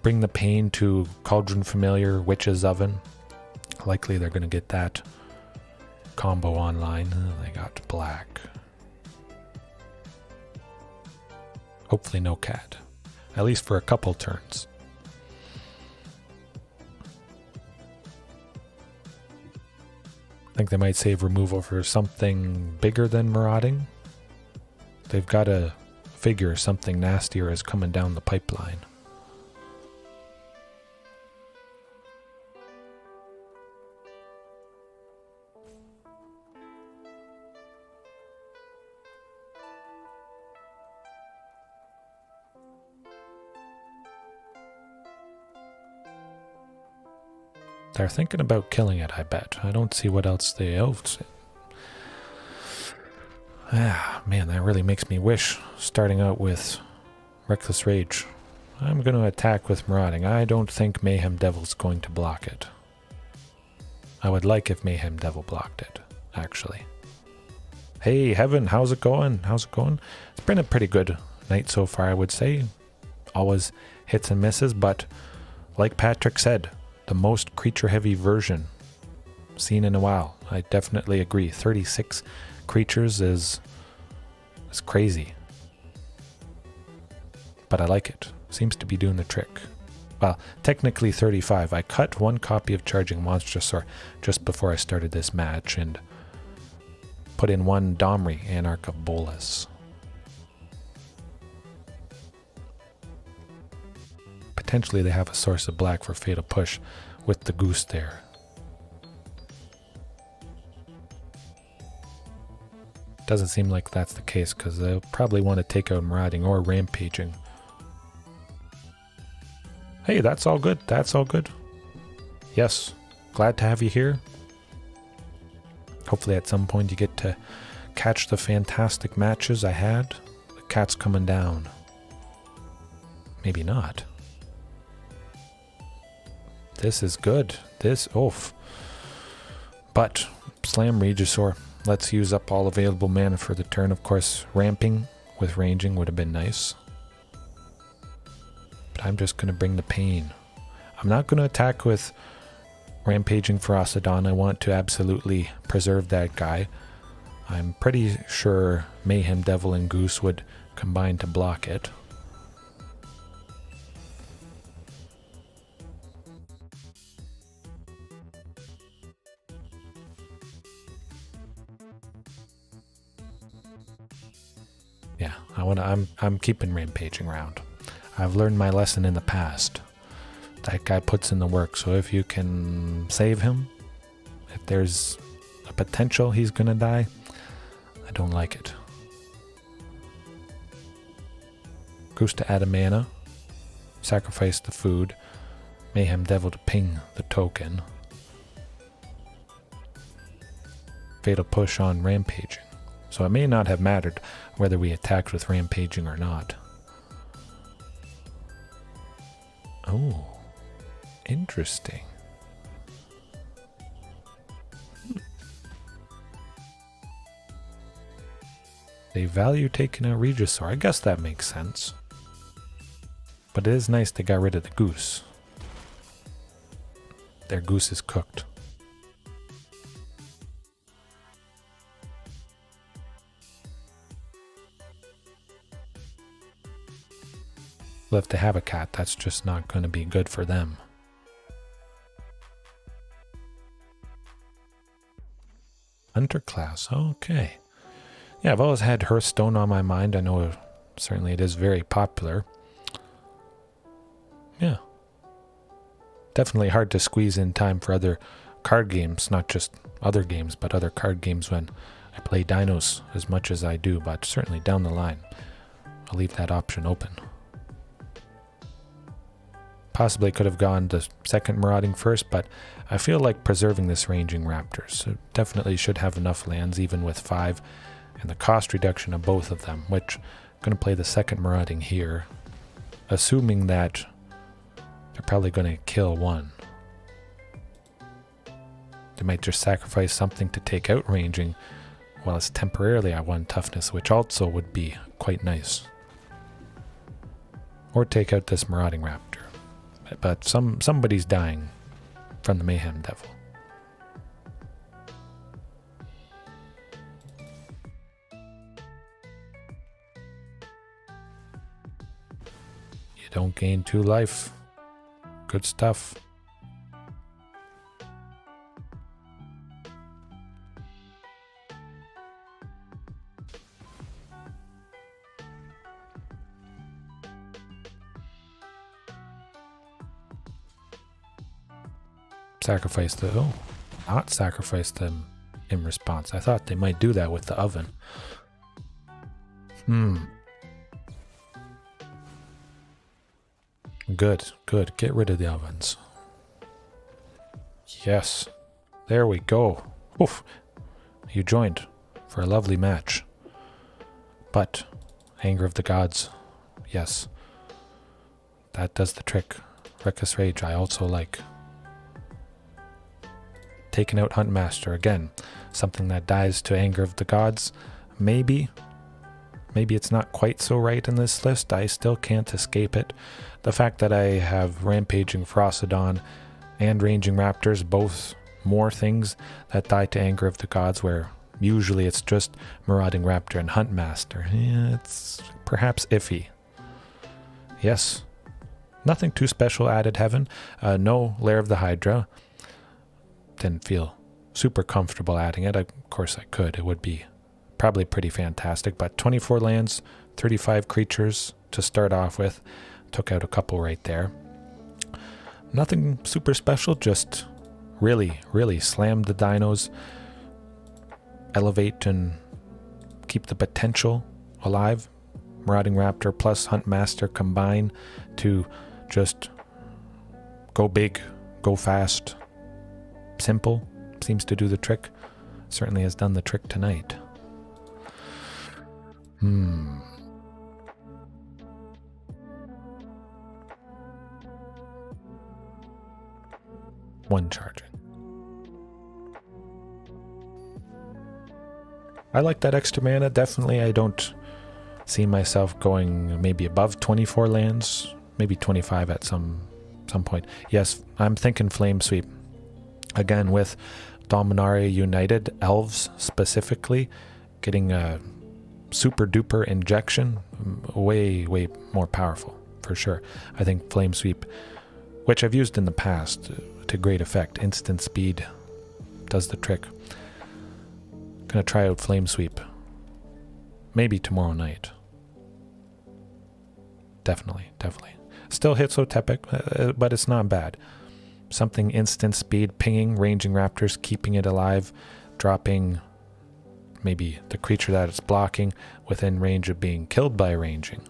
Bring the pain to Cauldron Familiar, Witch's Oven. Likely they're going to get that combo online. They got black. Hopefully no cat. At least for a couple turns. I think they might save removal for something bigger than Marauding. They've got to figure something nastier is coming down the pipeline. They're thinking about killing it, I bet. I don't see what else the Elves... Ah, man, that really makes me wish, starting out with Reckless Rage. I'm going to attack with Marauding. I don't think Mayhem Devil's going to block it. I would like if Mayhem Devil blocked it, actually. Hey, Heaven, how's it going? How's it going? It's been a pretty good night so far, I would say. Always hits and misses, but like Patrick said, the most creature-heavy version seen in a while. I definitely agree. 36 creatures is crazy. But I like it. Seems to be doing the trick. Well, technically 35. I cut one copy of Charging Monstrosaur just before I started this match and put in one Domri, Anarch of Bolas. Potentially they have a source of black for Fatal Push with the goose there. Doesn't seem like that's the case because they'll probably want to take out Marauding or Rampaging. Hey, that's all good. That's all good. Yes, glad to have you here. Hopefully at some point you get to catch the fantastic matches I had. The cat's coming down. Maybe not. This is good. This, oof. But, Slam Regisaur. Let's use up all available mana for the turn. Of course, ramping with ranging would have been nice. But I'm just going to bring the pain. I'm not going to attack with Rampaging Frostodon. I want to absolutely preserve that guy. I'm pretty sure Mayhem Devil and Goose would combine to block it. Yeah, I'm keeping rampaging around. I've learned my lesson in the past. That guy puts in the work, so if you can save him, if there's a potential he's gonna die, I don't like it. Goose to add a mana, sacrifice the food, Mayhem Devil to ping the token, Fatal Push on rampaging. So it may not have mattered whether we attacked with rampaging or not. Oh, interesting. They value taking out Regisaur. I guess that makes sense. But it is nice they got rid of the goose. Their goose is cooked. Well, if they have a cat, that's just not going to be good for them. Hunter class, okay. Yeah, I've always had Hearthstone on my mind. I know certainly it is very popular. Yeah. Definitely hard to squeeze in time for other card games, not just other games, but other card games when I play Dinos as much as I do, but certainly down the line, I'll leave that option open. Possibly could have gone the second Marauding first, but I feel like preserving this ranging Raptors. So definitely should have enough lands, even with 5, and the cost reduction of both of them, which I'm going to play the second Marauding here, assuming that they're probably going to kill one. They might just sacrifice something to take out ranging, while it's temporarily at 1 toughness, which also would be quite nice. Or take out this Marauding Raptor. But somebody's dying from the Mayhem Devil. You don't gain 2 life. Good stuff. Sacrifice the... Oh, not sacrifice them in response. I thought they might do that with the oven. Good, good. Get rid of the ovens. Yes. There we go. Oof. You joined for a lovely match. But, Anger of the Gods. Yes. That does the trick. Reckless Rage I also like. Taking out Huntmaster again, something that dies to Anger of the Gods. Maybe it's not quite so right in this list. I still can't escape it. The fact that I have Rampaging Frostodon and Ranging Raptors, both more things that die to Anger of the Gods, where usually it's just Marauding Raptor and Huntmaster. Yeah, it's perhaps iffy. Yes, nothing too special added heaven. No Lair of the Hydra. Didn't feel super comfortable adding it. Of course I could. It would be probably pretty fantastic, but 24 lands, 35 creatures to start off with. Took out a couple right there. Nothing super special, just really slam the dinos, elevate and keep the potential alive. Marauding Raptor plus Huntmaster combine to just go big, go fast. Simple seems to do the trick. Certainly has done the trick tonight. One charging. I like that extra mana. Definitely I don't see myself going maybe above 24 lands, maybe 25 at some point. Yes, I'm thinking Flame Sweep. Again, with Dominaria United, Elves specifically, getting a super duper injection, way more powerful, for sure. I think Flame Sweep, which I've used in the past to great effect, instant speed, does the trick. Gonna try out Flame Sweep, maybe tomorrow night. definitely. Still hits Totepic, but it's not bad. Something instant speed, pinging, ranging Raptors, keeping it alive, dropping maybe the creature that it's blocking within range of being killed by ranging.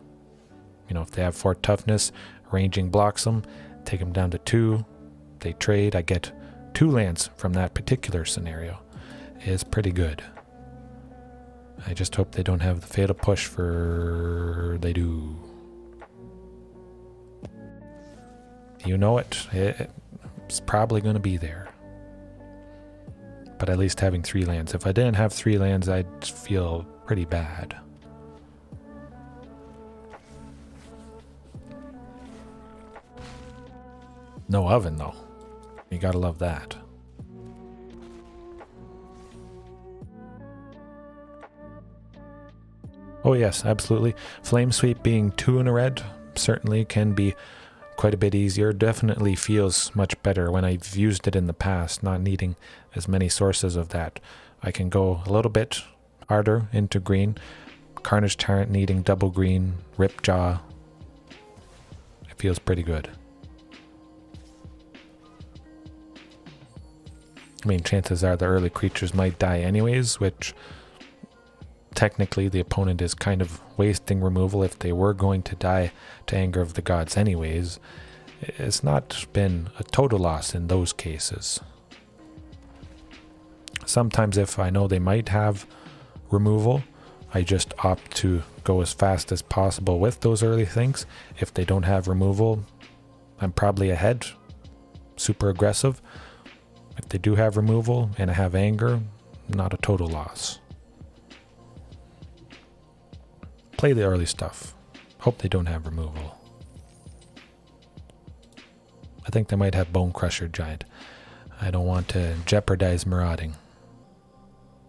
You know, if they have 4 toughness, ranging blocks them, take them down to 2, they trade, I get 2 lands from that particular scenario. It's pretty good. I just hope they don't have the fatal push for... they do. You know it. It's probably going to be there. But at least having 3 lands. If I didn't have 3 lands, I'd feel pretty bad. No oven, though. You gotta love that. Oh yes, absolutely. Flame Sweep being 2 in a red certainly can be quite a bit easier. Definitely feels much better when I've used it in the past, not needing as many sources of that. I can go a little bit harder into green. Carnage Tyrant needing double green, Ripjaw. It feels pretty good. I mean, chances are the early creatures might die anyways, which technically the opponent is kind of wasting removal if they were going to die to Anger of the Gods anyways. It's not been a total loss in those cases. Sometimes if I know they might have removal, I just opt to go as fast as possible with those early things. If they don't have removal, I'm probably ahead, super aggressive. If they do have removal and I have Anger, not a total loss. Play the early stuff. Hope they don't have removal. I think they might have Bone Crusher Giant. I don't want to jeopardize marauding,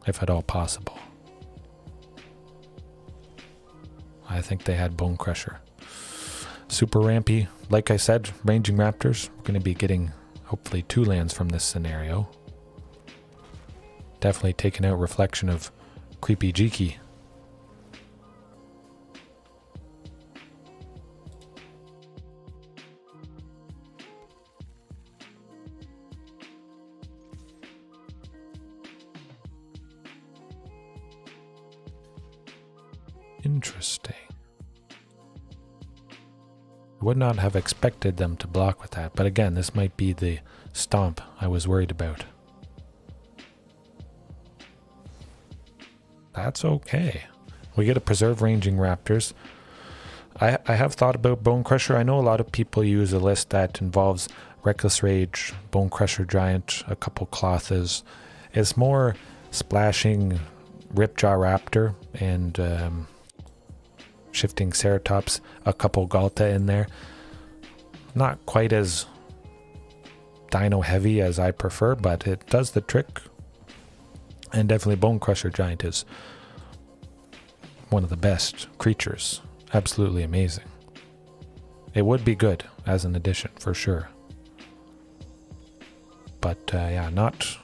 if at all possible. I think they had Bone Crusher. Super rampy. Like I said, ranging Raptors. We're going to be getting hopefully 2 lands from this scenario. Definitely taking out Reflection of Creepy Jiki. Interesting. Would not have expected them to block with that, but again, this might be the stomp I was worried about. That's okay. We get a preserve ranging Raptors. I have thought about Bone Crusher. I know a lot of people use a list that involves Reckless Rage, Bone Crusher Giant, a couple Clothes. It's more splashing Ripjaw Raptor and Shifting Ceratops, a couple Galta in there. Not quite as Dino heavy as I prefer, but it does the trick. And definitely Bone Crusher Giant is one of the best creatures. Absolutely amazing. It would be good as an addition for sure. But yeah, not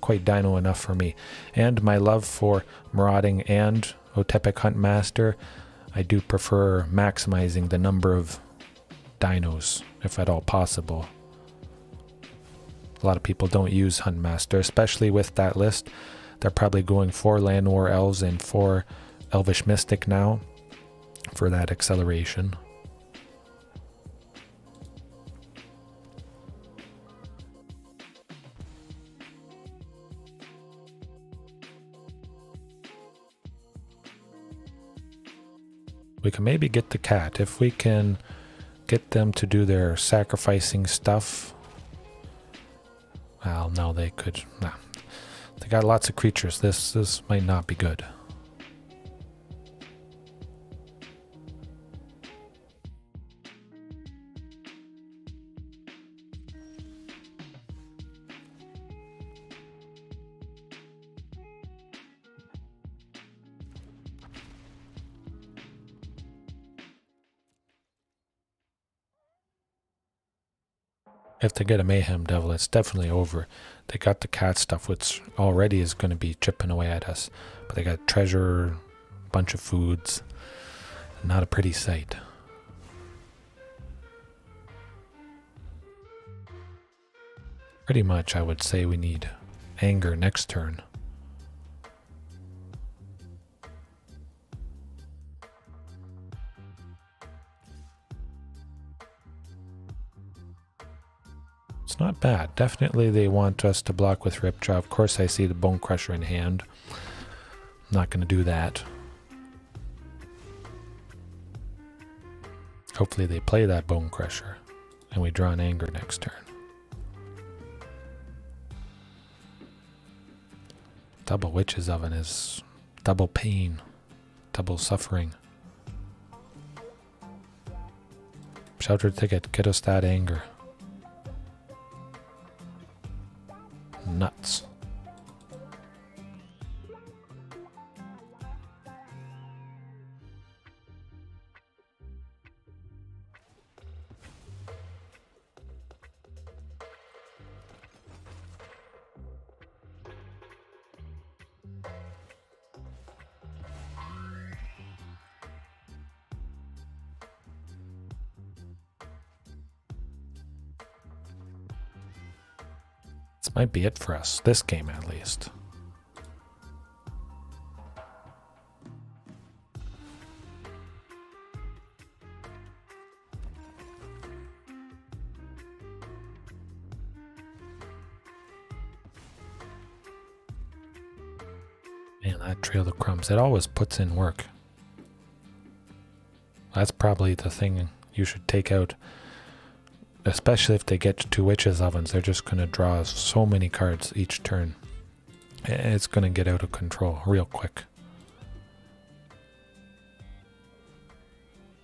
quite Dino enough for me. And my love for marauding and Otepic Huntmaster, I do prefer maximizing the number of dinos, if at all possible. A lot of people don't use Huntmaster, especially with that list. They're probably going 4 Land War Elves and 4 Elvish Mystic now for that acceleration. We can maybe get the cat. If we can get them to do their sacrificing stuff. Well, no, they could. Nah. They got lots of creatures. This might not be good. If they get a Mayhem Devil, it's definitely over. They got the cat stuff, which already is going to be chipping away at us. But they got treasure, bunch of foods. Not a pretty sight. Pretty much I would say we need Anger next turn. It's not bad. Definitely they want us to block with Ripjaw. Of course I see the Bone Crusher in hand. I'm not going to do that. Hopefully they play that Bone Crusher and we draw an Anger next turn. Double Witch's Oven is double pain, double suffering. Sheltered Thicket, get us that Anger. Nuts. This might be it for us, this game at least. Man, that Trail of Crumbs, it always puts in work. That's probably the thing you should take out. Especially if they get to 2 Witches' Ovens, they're just going to draw so many cards each turn. It's going to get out of control real quick.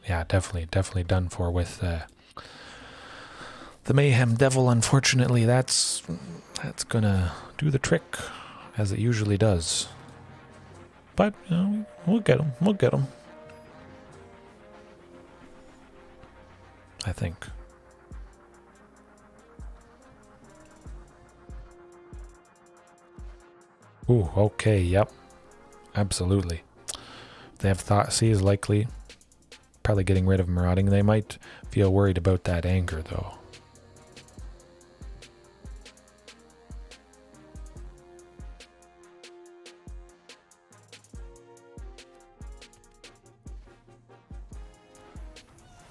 Yeah, definitely done for with the Mayhem Devil. Unfortunately, that's going to do the trick, as it usually does. But, you know, we'll get him. We'll get him. I think. Ooh, okay, yep. Absolutely. They have Thoughtseize likely. Probably getting rid of Marauding. They might feel worried about that Anger, though.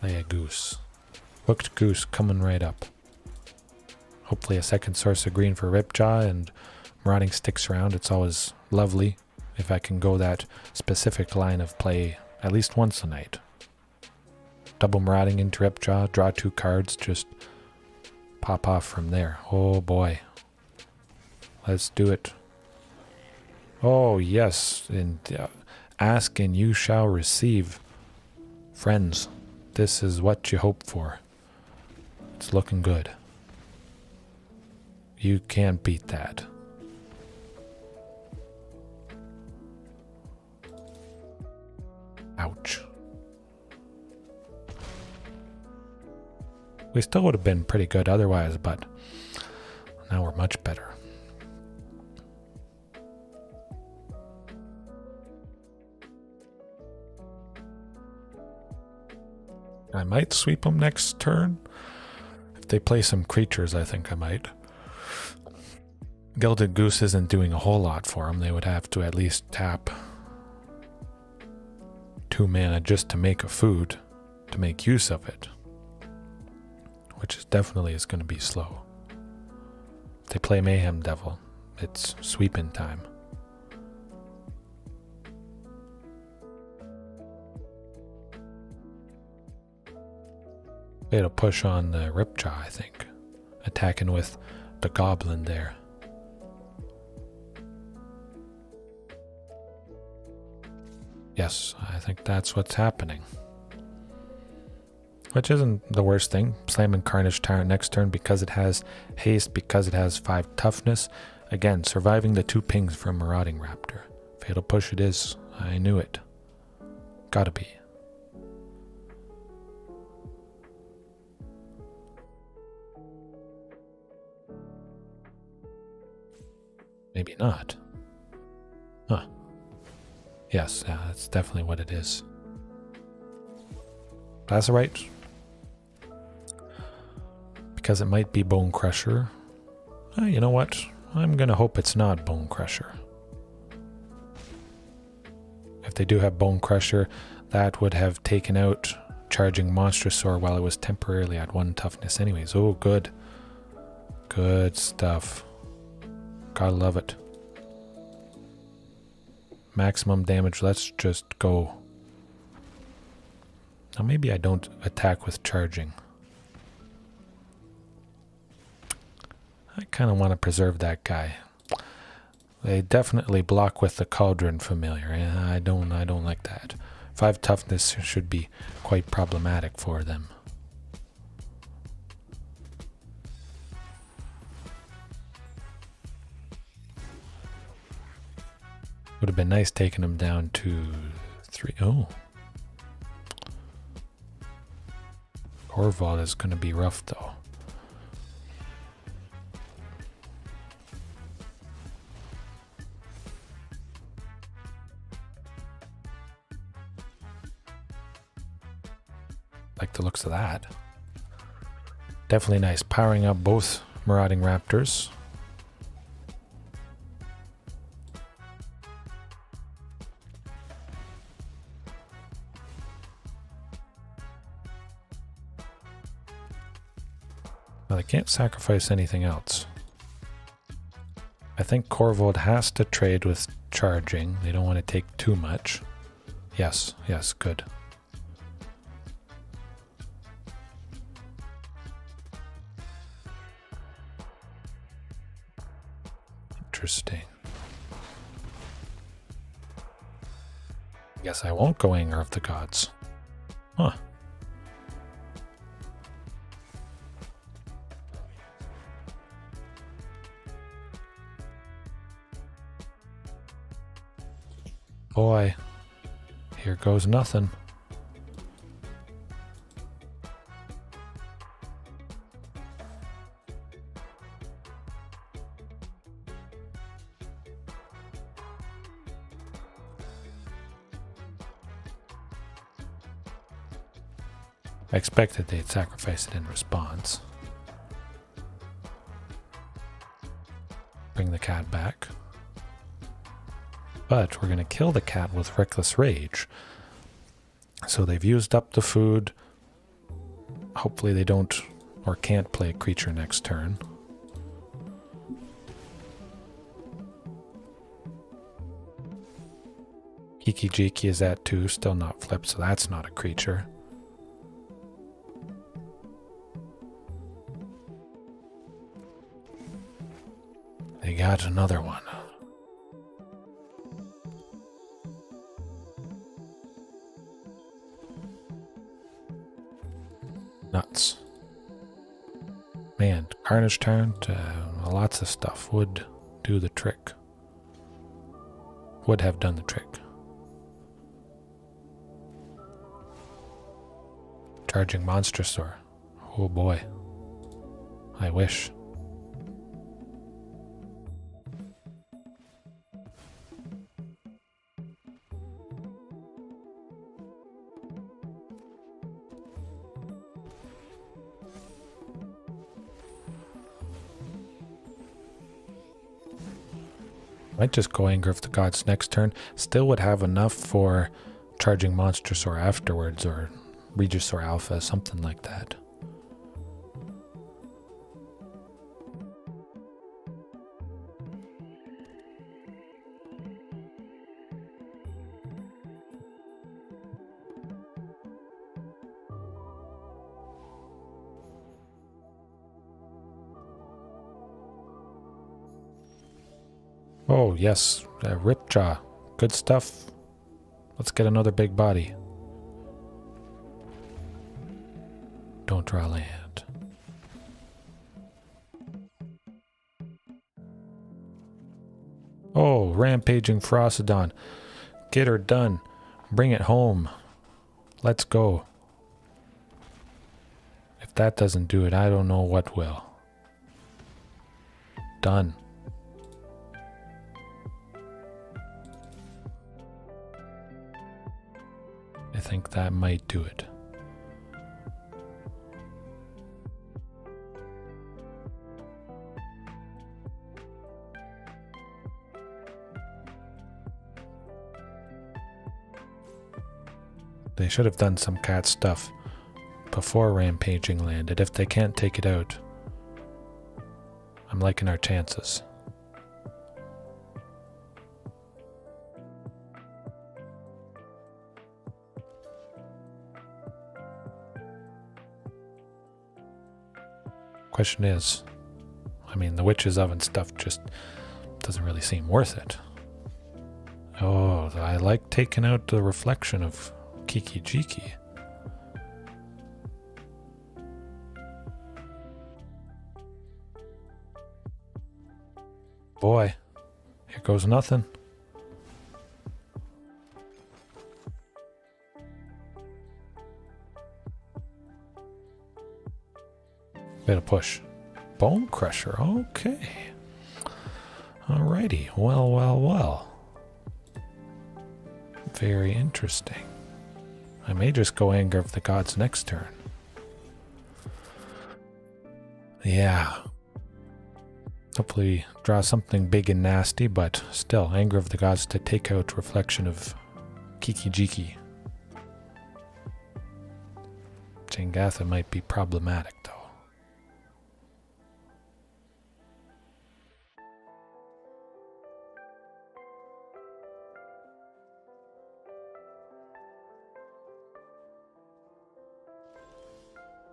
Naya Goose. Hooked Goose coming right up. Hopefully a second source of green for Ripjaw, and Marauding sticks around. It's always lovely if I can go that specific line of play at least once a night. Double Marauding into Ripjaw, draw 2 cards, just pop off from there. Oh boy. Let's do it. Oh yes, and ask and you shall receive. Friends, this is what you hope for. It's looking good. You can't beat that. Ouch. We still would have been pretty good otherwise, but now we're much better. I might sweep them next turn. If they play some creatures, I think I might. Gilded Goose isn't doing a whole lot for them. They would have to at least tap 2 mana just to make a food, to make use of it. Which is definitely is going to be slow. If they play Mayhem Devil, it's sweeping time. It'll push on the Ripjaw, I think. Attacking with the Goblin there. Yes, I think that's what's happening. Which isn't the worst thing. Slamming Carnage Tyrant next turn because it has haste, because it has 5 toughness. Again, surviving the 2 pings from Marauding Raptor. Fatal Push it is. I knew it. Gotta be. Maybe not. Huh. Yes, that's definitely what it is. That's alright. Because it might be Bone Crusher. You know what? I'm gonna hope it's not Bone Crusher. If they do have Bone Crusher, that would have taken out Charging Monstrosaur while it was temporarily at 1 toughness anyways. Oh, good. Good stuff. Gotta love it. Maximum damage. Let's just go. Now maybe I don't attack with charging. I kind of want to preserve that guy. They definitely block with the Cauldron Familiar, and I don't like that. 5 toughness should be quite problematic for them. Would have been nice taking him down to 3. Oh. Corval is going to be rough though. Like the looks of that. Definitely nice. Powering up both Marauding Raptors. Well, I can't sacrifice anything else. I think Corvold has to trade with charging. They don't want to take too much. Yes, yes, good. Interesting. Guess I won't go Anger of the Gods. Huh. Boy, here goes nothing. I expected they'd sacrifice it in response. Bring the cat back. But we're going to kill the cat with Reckless Rage. So they've used up the food. Hopefully they don't or can't play a creature next turn. Kiki Jiki is at 2, still not flipped, so that's not a creature. They got another one. Nuts. Man, Carnage Tyrant, lots of stuff would do the trick. Would have done the trick. Charging Monstrosaur. Oh boy. I wish. Might just go Anger of the Gods next turn. Still would have enough for Charging Monstrosaur afterwards, or Regisaur Alpha, something like that. Oh, yes. Ripjaw. Good stuff. Let's get another big body. Don't draw land. Oh, Rampaging Frostodon. Get her done. Bring it home. Let's go. If that doesn't do it, I don't know what will. Done. I think that might do it. They should have done some cat stuff before Rampaging landed. If they can't take it out, I'm liking our chances. Question is, I mean, the Witch's Oven stuff just doesn't really seem worth it. Oh, I like taking out the reflection of Kiki Jiki. Boy, here goes nothing. Bit of push. Bone Crusher, okay. Alrighty, well, well, well. Very interesting. I may just go Anger of the Gods next turn. Yeah. Hopefully draw something big and nasty, but still, Anger of the Gods to take out Reflection of Kiki Jiki. Jangatha might be problematic, though.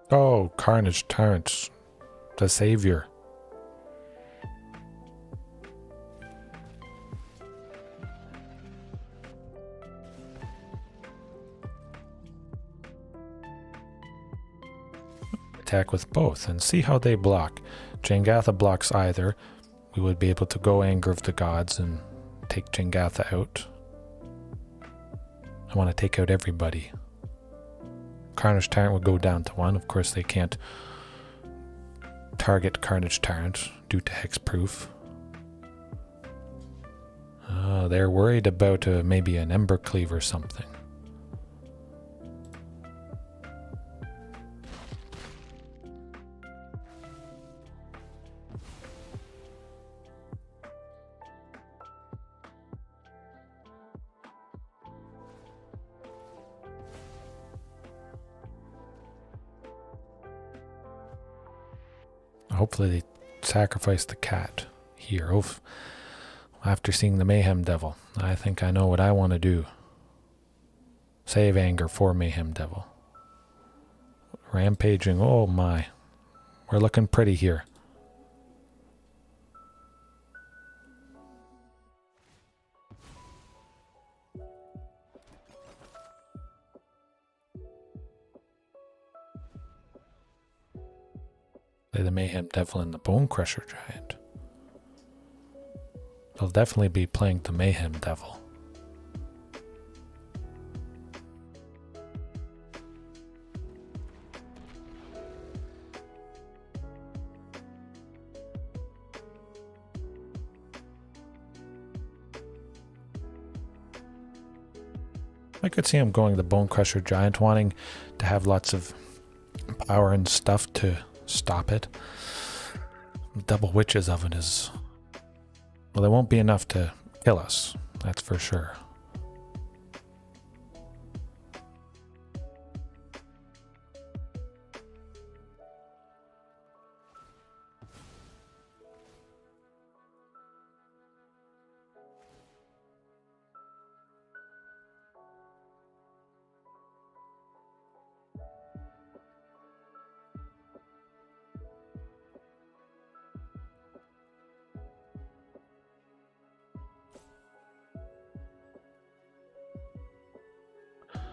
Oh, Carnage Tyrant, the savior. Attack with both and see how they block. Jangatha blocks either. We would be able to go Anger of the Gods and take Jangatha out. I want to take out everybody. Carnage Tyrant would go down to 1. Of course, they can't target Carnage Tyrant due to hexproof. They're worried about maybe an Ember Cleave or something. Hopefully they sacrifice the cat here. After seeing the Mayhem Devil, I think I know what I want to do. Save Anger for Mayhem Devil. Rampaging, oh my. We're looking pretty here. The Mayhem Devil and the Bone Crusher Giant. They'll definitely be playing the Mayhem Devil. I could see him going the Bone Crusher Giant, wanting to have lots of power and stuff to stop it. Double Witch's Oven is... well, there won't be enough to kill us, that's for sure.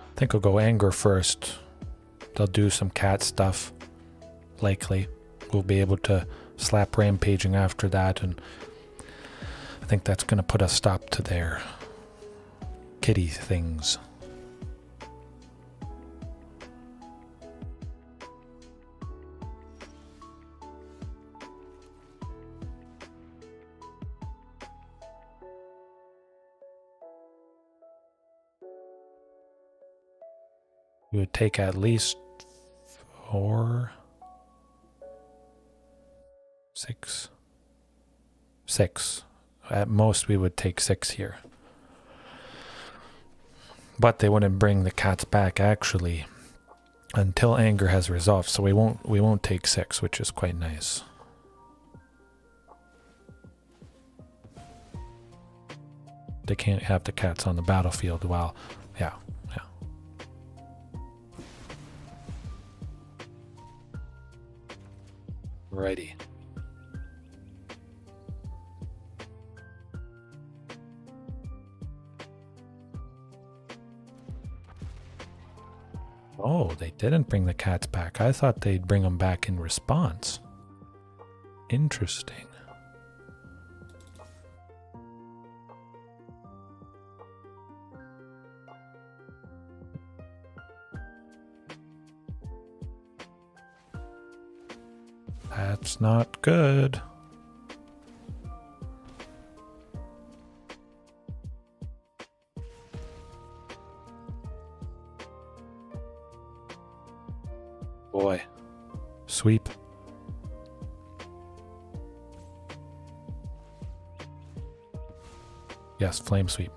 I think I'll go Anger first. They'll do some cat stuff, likely. We'll be able to slap Rampaging after that, and I think that's going to put a stop to their kitty things. We would take at least 4, 6. At most, we would take 6 here. But they wouldn't bring the cats back actually until anger has resolved, so we won't take 6, which is quite nice. They can't have the cats on the battlefield while, yeah. Righty. Oh, they didn't bring the cats back. I thought they'd bring them back in response. Interesting. That's not good. Boy. Sweep. Yes, flame sweep.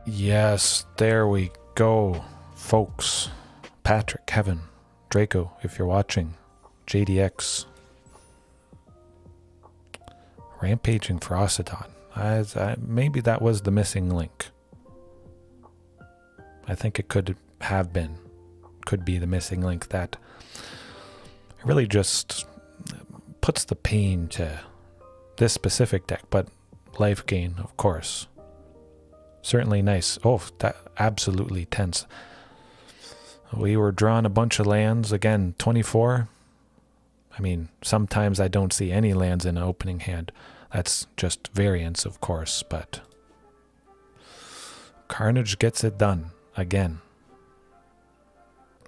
Yes, there we go, folks. Patrick, Kevin, Draco, if you're watching, JDX. Rampaging for Ocedon. Maybe that was the missing link. I think it could be the missing link that really just puts the pain to this specific deck, but life gain, of course. Certainly nice. Oh, that absolutely tense. We were drawing a bunch of lands, again, 24. I mean, sometimes I don't see any lands in an opening hand. That's just variance, of course, but Carnage gets it done. Again.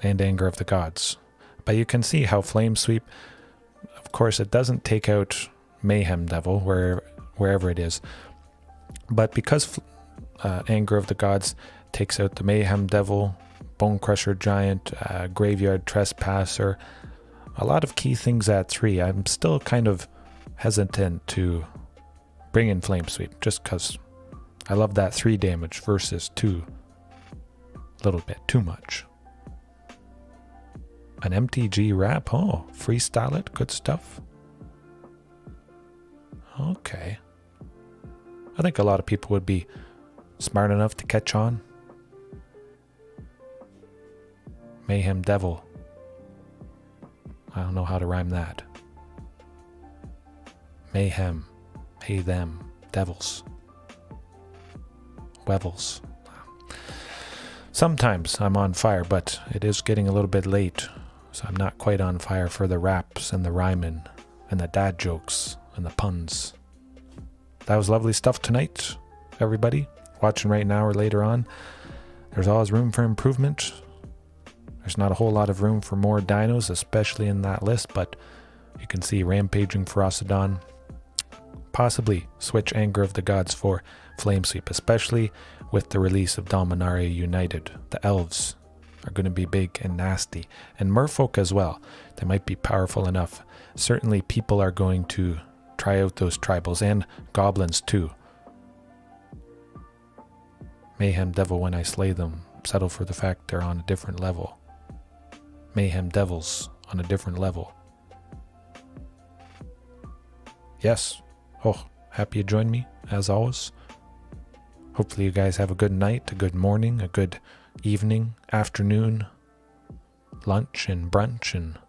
And Anger of the Gods. But you can see how Flame Sweep, of course, it doesn't take out Mayhem Devil, wherever it is. But because Anger of the Gods takes out the Mayhem Devil, Bone Crusher Giant, Graveyard Trespasser, a lot of key things at 3, I'm still kind of hesitant to bring in Flame Sweep, just because I love that 3 damage versus 2. Little bit too much. An MtG wrap? Oh, freestyle it. Good stuff. Okay. I think a lot of people would be smart enough to catch on. Mayhem Devil. I don't know how to rhyme that. Mayhem. Hey them. Devils. Wevils. Sometimes I'm on fire, but it is getting a little bit late, so I'm not quite on fire for the raps and the rhyming and the dad jokes and the puns. That was lovely stuff tonight, everybody. Watching right now or later on. There's always room for improvement. There's not a whole lot of room for more dinos, especially in that list, but you can see Rampaging for Ocedon. Possibly switch Anger of the Gods for Flame Sweep, especially with the release of Dominaria United. The Elves are going to be big and nasty. And Merfolk as well. They might be powerful enough. Certainly people are going to try out those tribals, and goblins too. Mayhem Devil, when I slay them, settle for the fact they're on a different level. Mayhem Devils on a different level. Yes. Oh, happy you joined me, as always. Hopefully you guys have a good night, a good morning, a good evening, afternoon, lunch and brunch, and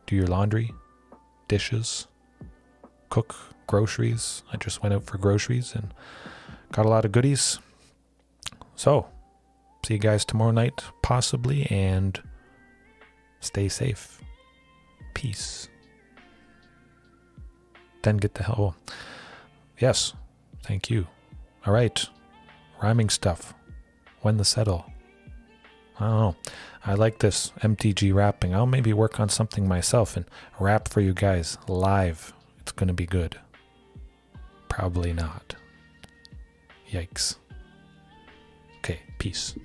do your laundry, dishes, cook, groceries. I just went out for groceries and got a lot of goodies. So, see you guys tomorrow night, possibly, and stay safe. Peace. Then get the hell... Yes, thank you. All right, rhyming stuff. When the settle. I don't know. I like this MtG rapping. I'll maybe work on something myself and rap for you guys live. It's going to be good. Probably not. Yikes. Okay, peace.